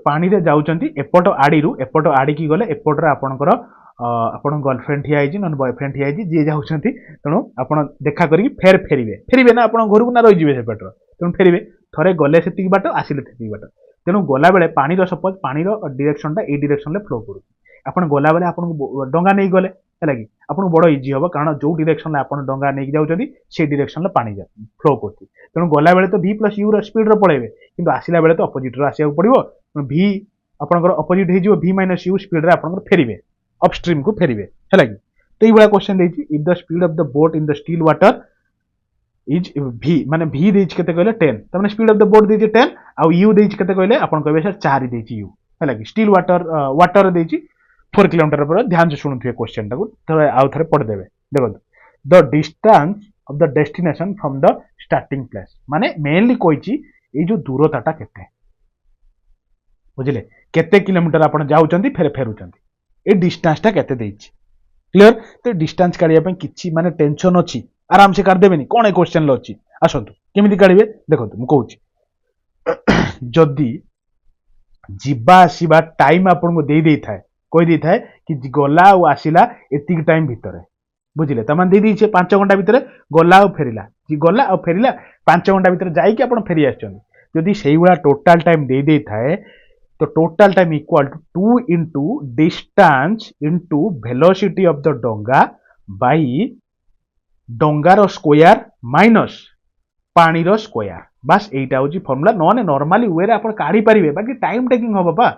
पानी रे जाउचंती एपट आड़ी रु एपट आड़ी की गले एपट रे आपनकर आपण गर्लफ्रेंड ठिया आइजी नन बॉयफ्रेंड ठिया आइजी जे जाउचंती तेणु आपण देखा करी फेर फेरिबे ना आपण घर को ना रहि जिवे से पेटर तेणु फेरिबे थरे गले सेतिक बाट आसिले सेतिक बाट तेणु गला बेले पानी रो सपोज पानी रो डायरेक्शन टा ए डायरेक्शन ले फ्लो करू आपण गला बेले आपण डंगा नै गले हैला कि आपण बड़ इजी होबो कारण जो डायरेक्शन ले आपण डंगा नै जाउचंती से डायरेक्शन ले पानी जा फ्लो करती तेणु गला बेले तो v + u रो स्पीड रो पळेबे किंतु आसिला बेले तो अपोजिट रो आसिया पड़िबो v आपनकर अपोजिट हे जिवो v - u स्पीड रे आपनकर फेरिबे अपस्ट्रीम को फेरिबे हैला कि तो ई बडा क्वेश्चन देछि if the speed of the boat in the still water is v माने v देछि केते कहले 10 त माने स्पीड ऑफ द बोट देछि 10 आ u देछि केते कहले आपन कहबे सर 4 देछि u हैला कि स्टिल वाटर देछि 4 किलोमीटर पर ध्यान से सुनुथिए क्वेश्चन टाको थोड़ा आउ थरे पढ़ देबे देखो the distance of the destination from the starting place माने मेनली कोइछि ए जो दूरताटा केते बुझिले केते किलोमीटर आपन जाउचंती फेर फेरुचंती ए डिस्टेंस टा केते देछि क्लियर तो डिस्टेंस काढिया पे किछि माने टेंशन अछि आराम से काढ देबेनी कोन ए क्वेश्चन ल अछि आसंतु केमिति काढिबे देखंतु मु कहूछि जदी जिबा आसीबा टाइम आपन को देई देई थाए कोइ देई थाए कि गला आ आसीला एतिक टाइम भितरे बुझिले त मान देई दी छे 5 घंटा भितरे गला आ फेरिला कि गला आ फेरिला 5 घंटा भितरे जाई कि आपन फेरि आछन जदी सेही वाला टोटल टाइम देई देई थाए तो total time equal to 2 into distance into velocity of the डोंगा बाई डोंगार स्क्वायर माइनस पानी रो स्क्वायर बस एटा होची फार्मूला नॉन नॉर्मली वे रे आपण काढी परिबे बाकी टाइम टेकिंग हो बाबा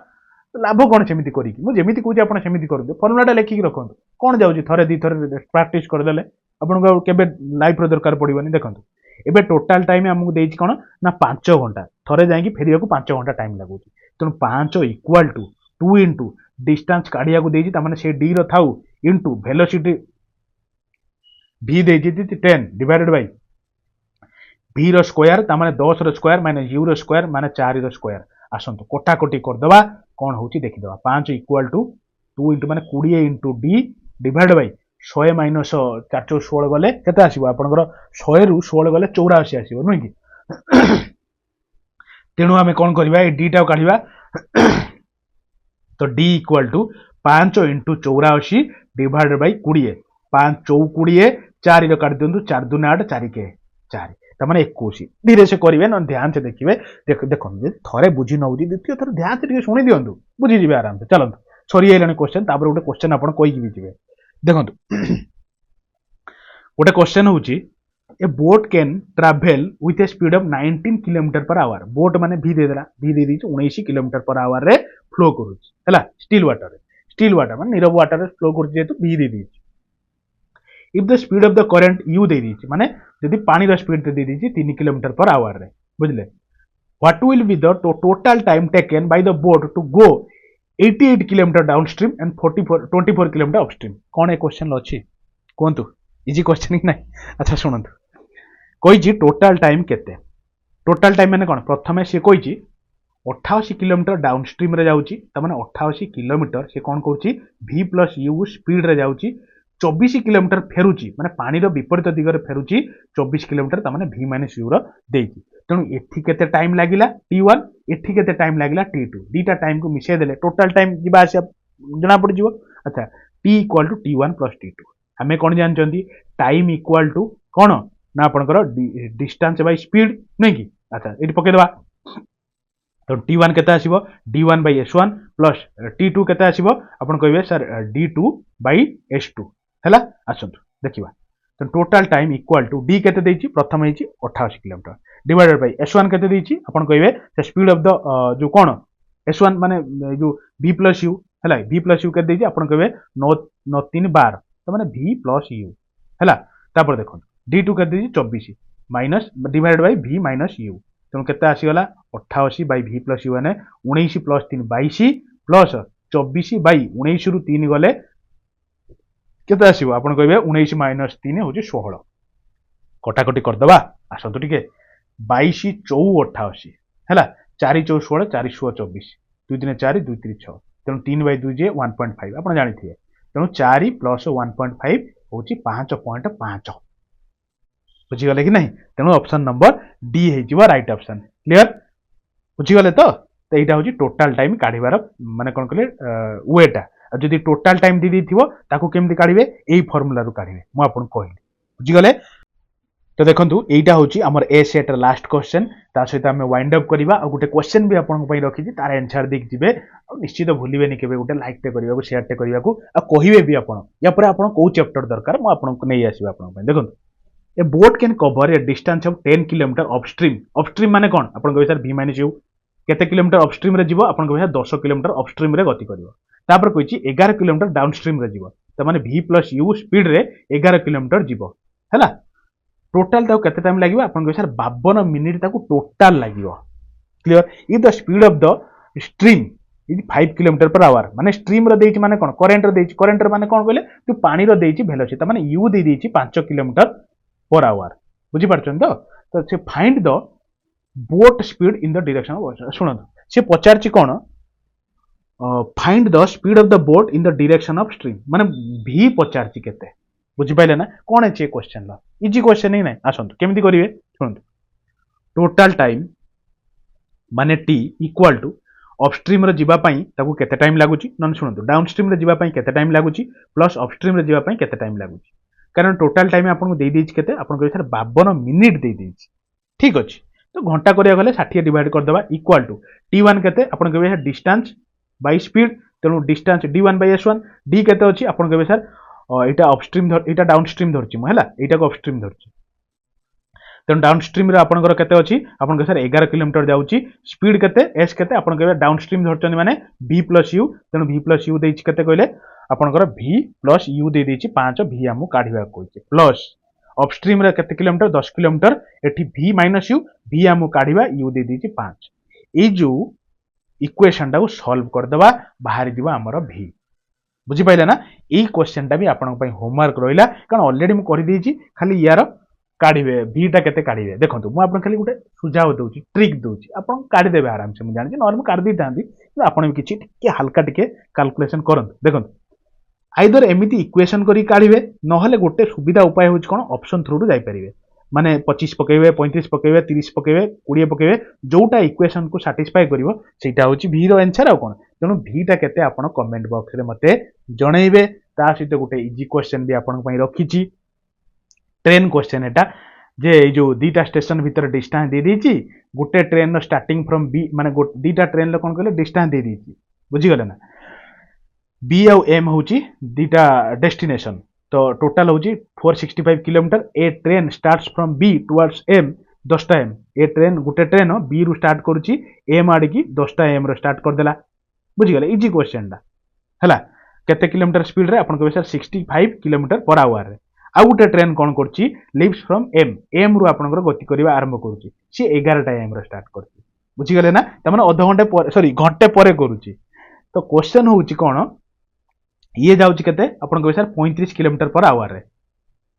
लाभ कोन सेमिति करी मु जेमिति कहूची आपण सेमिति करदे फार्मूलाटा लेखि कि रखंतु कोन जाउची थरे दी थरे प्रैक्टिस कर देले आपण को केबे लाइफ रो दरकार पड़िबनी देखंतु एबे टोटल टाइम हमकु देइछि कोन ना 5 घंटा थरे जाई कि फेरिया को 5 घंटा टाइम लागुची तेणु 5 इक्वल टू 2 इंटू डिस्टेंस काढ़िया को देइछि तामाने से डी रो थाउ इंटू वेलोसिटी v देइछि 10 डिवाइडेड बाय v रो स्क्वायर तामाने 10 रो स्क्वायर माइनस u रो स्क्वायर माने 4 रो स्क्वायर आसंतु कोटा कोटी कर दबा कोन होउछि देखि दबा 5 इक्वल टू 2 इंटू माने 20 into d divided by 100 minus 4 16 गले केते आसीबो आपनकर 100 रु 16 गले 84 आसीबो नय कि तेणु आम कौन करवा डी टा काढ़ा तो D equal to 5 into 84 divided by 20 5 24 4 काट दिंतु 4 2 8 4 के 4 तमाने 21 धीरे से करेंगे ना ध्यान से देखिए देखो थरे बुझी नौ द्वितीय थर ध्यान से शुणी दिंतु बुझीजे आराम से चलते सरी आइलानी क्वेश्चन तापर गोटे क्वेश्चन आप कहीकि भी जी देखो गोटे क्वेश्चन हूँ ए boat can travel with A speed of 19 kilometre per our boat माने भी दे देला भी दे दीची 19 किलोमीटर पर आवर रे फ्लो करूची हैला स्टिल वाटर माने नीरव वाटर रे फ्लो करूची जेतु भी दे दीची if the speed of the current u दे दीची माने यदि पानी रो स्पीड दे दीची 3 किलोमीटर पर आवर रे बुझले what will be the total time taken by the boat to go 88 kilometre downstream and 24 kilometre upstream कोन ए क्वेश्चन अछि कोंतु इजी क्वेश्चन कि नहीं अच्छा सुनंतु कही टोटल टाइम केते टोटल टाइम माने कोन प्रथमे से कही 88 किलोमीटर डाउनस्ट्रीम रे जाउची त माने 88 किलोमीटर से कोन कहूची v + u स्पीड रे जाउची 24 किलोमीटर फेरुची माने पानी रो विपरीत दिगरे फेरुची 24 किलोमीटर त माने v माइनस u रो देइची तेणु एठी केते टाइम लागिला t1 एठी केते टाइम लागिला t2 दीटा टाइम को मिसे देले टोटल टाइम जिबा आसे जणा पड़ जिवो अच्छा t equal to t1 plus t2 हमें कोन जानचंती टाइम इक्वल टू कोन ना आपनकर डिस्टेंस बाय स्पीड नै कि अच्छा एठी पके दबा तो t1 केते आसीबो d1 by s1 plus t2 केते आसीबो आपण कहबे सर d2 by s2 हैला आसंतु देखिबा तो total time equal to d केते देइची प्रथम हेची 88 किलोमीटर डिवाइडेड बाय s1 केते देइची आपण कहबे द स्पीड ऑफ द जो कोन s1 माने जो v plus u हैला v plus u केते देइची आपण कहबे 9 3 12 तो माने v plus u हैला तापर देखो d2 केते देइची 24 minus divided by v minus u तेणु केते आसीगला 88 बाई v प्लस u ने 19 प्लस 3 22 प्लस 24 बाई 19 रु 3 गले केते आसीबो आपण कहबे 19 माइनस 3 होची 16 कटाकटी कर दबा आसंतु टिके 22 4 88 हैला 4 4 16 4 6 24 2 3 4 2 3 6 तेणु 3 बाई 2 जे 1.5 आपण जानि थिए तेणु 4 प्लस 1.5 होची 5.5 बुझीगले कि नहीं तेणु ऑप्शन नंबर डी है राइट ऑप्शन क्लियर बुझीगले तो एटा होची टोटल टाइम काढिबार माने कोन कहले वेटा जदि टोटल टाइम दी दिथिबो ताको केमति काढिबे एई फार्मूला रु काढिबे मु आपन कहली बुझीगले तो देखंतु एटा होची हमर ए सेट लास्ट क्वेश्चन ता सहित हम वाइंड अप करबा आ गुटे क्वेश्चन भी आपन पई रखी छी तार आंसर देख जिवे निश्चित भूलिबे नि केबे गुटे लाइक ते करबा को शेयर ते करबा को आ कहिबे भी आपन या पर आपन को चैप्टर दरकार मु आपन को नै आसीबा आपन पई देखंतु A boat can cover a distance of 10 km upstream. Upstream माने कौन? अपन कहबे सर v minus u केते किलोमीटर अपस्ट्रीम रे जीवो अपन कहबे 10 किलोमीटर अपस्ट्रीम रे गति करिवो तापर कहिची 11 किलोमीटर डाउनस्ट्रीम रे जीवो त माने v plus u स्पीड रे 11 किलोमीटर जीवो हैला टोटल ताको केते टाइम लागिवो अपन कहबे सर 52 मिनिट ताको टोटल लागिवो clear if the speed of the stream is 5 kilometre per hour माने स्ट्रीम रे देइची माने कोन करंट रे देइची करंट रे माने कोन कहले तू पानी रो देइची वेलोसिटी माने u दे देइची 5 किलोमीटर पर आवर बुझी पारछन तो से find the boat speed in the direction of सुन से पचारची कोन find the speed of the boat in the direction of stream माने v पचारची केते बुझी पाइले ना कोन है क्वेश्चन ला इजी क्वेश्चन ही नै आसंतु केमिति करिवे सुन टोटल टाइम माने t इक्वल टू अपस्ट्रीम रे जीवा पई ताकू केते टाइम लागुची नन सुनंतु डाउनस्ट्रीम रे जीवा पई केते टाइम लागुची प्लस अपस्ट्रीम रे जीवा पई केते टाइम लागुची कारण टोटल टाइम आपन दे देइछ केते आपन कहै सर 52 मिनिट दे देइछ ठीक अछि तो घंटा करिया गले 60 डिवाइड कर देबा इक्वल टू t1 केते आपन कहै सर डिस्टेंस बाय स्पीड तेनु distance d1 by s1 d केते अछि आपन कहै सर एटा अपस्ट्रीम एटा डाउनस्ट्रीम धरछि म हैला एटा को अपस्ट्रीम धरछि तेनु डाउनस्ट्रीम रे आपन कर केते अछि आपन कहै सर 11 किलोमीटर जाउछि स्पीड केते s केते आपन कहै डाउनस्ट्रीम धरछन माने v plus u तेनु v plus u देइछ केते कहले आपनकर v plus u दे देछि 5 v हमु काढिबा कोइचे प्लस अपस्ट्रीम रे केते किलोमीटर 10 किलोमीटर एठी v minus u v हमु काढिबा u दे देछि 5 ए जो इक्वेशन टा को सॉल्व कर देबा बाहर दिबा हमर v बुझी पाइला ना ए क्वेश्चन टा भी आपन पई होमवर्क रहिला कारण ऑलरेडी मु करि देछि खाली यार काढिबे v टा केते काढिबे देखंतु मु आपन खाली गुटे सुझाव दोछि ट्रिक दोछि आपन काढि देबे आराम से मु जानि नॉर्मल काढि दै तांती आपन भी किछि के हल्का टिके कैलकुलेशन करंतु देखंतु आइदर एमिति इक्वेशन करी काढिबे नहले गोटे सुविधा उपाय होछ कोन ऑप्शन थ्रू जाई परिबे माने 25 पकेबे 35 पकेबे 30 पकेबे 20 पकेबे जोटा इक्वेशन को सैटिस्फाई करिवो सेटा होछि v रो आंसर आ कोन तेनु v टा केते आपन कमेंट बॉक्स रे मते जणैबे ता सहित गोटे इजी क्वेश्चन भी आपन पई रखिछि ट्रेन क्वेश्चन एटा जे जो दीटा स्टेशन भीतर डिस्टेंस दे दीची गोटे ट्रेन रो स्टार्टिंग फ्रॉम बी माने दीटा ट्रेन लो कोन कहले डिस्टेंस दे दीची बुझी गले ना बी और एम होची दीटा डेस्टिनेशन तो टोटल होची 465 kilometre A train starts from B towards एम 10 एम ए ट्रेन गुटे ट्रेन बी रु स्टार्ट करूची एम आडी की 10 एम रो स्टार्ट कर देला बुझी गले इजी क्वेश्चन दा हला केते किलोमीटर स्पीड रे अपन कहबे सर 65 किलोमीटर पर आवर रे आ गुटे ट्रेन कोन करची लीव्स फ्रॉम एम एम रु अपन गति करबा आरंभ करूची सी 11 एम रो स्टार्ट करची बुझी गले ना त माने आधा घंटे पर सॉरी घंटे परे करूची तो क्वेश्चन होची कोन ये जाउची केते अपन कहबे सर 35 किलोमीटर पर आवर रे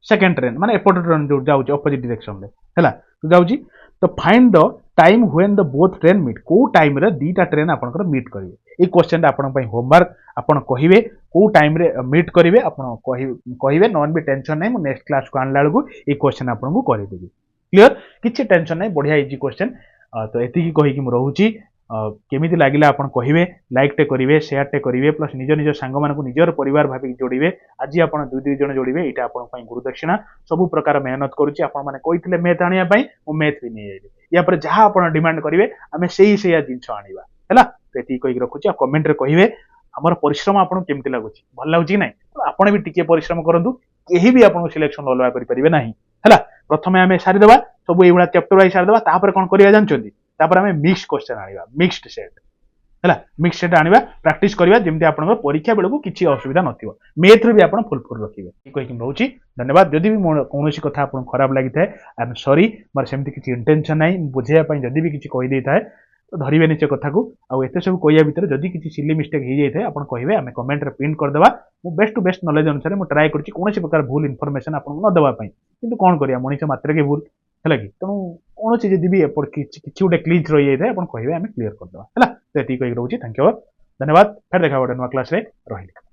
सेकंड ट्रेन माने एपोर्ट ट्रेन जो जाउची ऑपोजिट डायरेक्शन रे हला तो जाउची to find the time when the both train meet को टाइम रे दीटा ट्रेन आपनकर मीट करिवे ए क्वेश्चन आपन पई होमवर्क आपन कहिवे को टाइम रे मीट करिवे आपन कहिवे नॉन भी टेंशन नै मु नेक्स्ट क्लास को आनला बेलू ए क्वेश्चन आपन को करि देबी क्लियर किछि टेंशन नै बढ़िया इजी क्वेश्चन तो एति की कहि कि मु रहूची केमिति लागिला आपन कहिवे लाइक टे करिवे शेयर टे करिवे प्लस निज निज सांग मानकु निजर परिवार भाबी जोड़िवे आज आपन दुई दुई जण जोड़िवे एटा आपन पई गुरुदक्षिणा सब प्रकार मेहनत करूची आपन माने कहिथिले मैथ आनिया पई मु मैथ भी नै आइले या पर जहां आपन डिमांड करिवे आमे सेही सेया जिंस आनिबा हैला तो एति कहि रखुची आ कमेंट रे कहिवे हमर परिश्रम आपन केमिति लागुची भल लागुची नै आपन भी टिके परिश्रम करंतु केही भी आपन सिलेक्शन अलवा करि परिबे नाही हैला प्रथमे आमे सारि देबा सब एइबडा चैप्टर वाइज सारि देबा तापर कोन करिया जानचोंती तापर आमे मिक्स क्वेश्चन आनिबा मिक्स्ड सेट हैला मिक्स सेट आनिबा प्रैक्टिस करिबा जेमति आपन परीक्षा बेलको किछि असुविधा नथिबो मैथ रे भी आपन फुल रखिबे ई कहि कि रहउची धन्यवाद जदि भी कोनोसी कथा आपन खराब लागि थाए आई एम सॉरी मार सेमति किछि इंटेंशन नै बुझेया पई जदि भी किछि कहि देई थाए तो धरिबे निचे कथा को आ एते सब कहिया भितर जदि किछि सिली मिस्टेक हे जाय थाए आपन कहिबे आमे कमेंट रे पिन कर देबा मु बेस्ट टू बेस्ट नॉलेज अनुसार मु ट्राई करछि कोनोसी प्रकार भूल इंफॉर्मेशन आपन न देबा पई किंतु कोन करिया मनिष मात्र के भूल हैला कि तनु कोनोसी जदि भी एपर किछि उडे क्लिच रहि जाय थाए आपन कहिबे आमे क्लियर कर देबा हैला तो एति कहि रहउची थैंक यू धन्यवाद फिर देखा बडे नवा क्लास रे रहिली।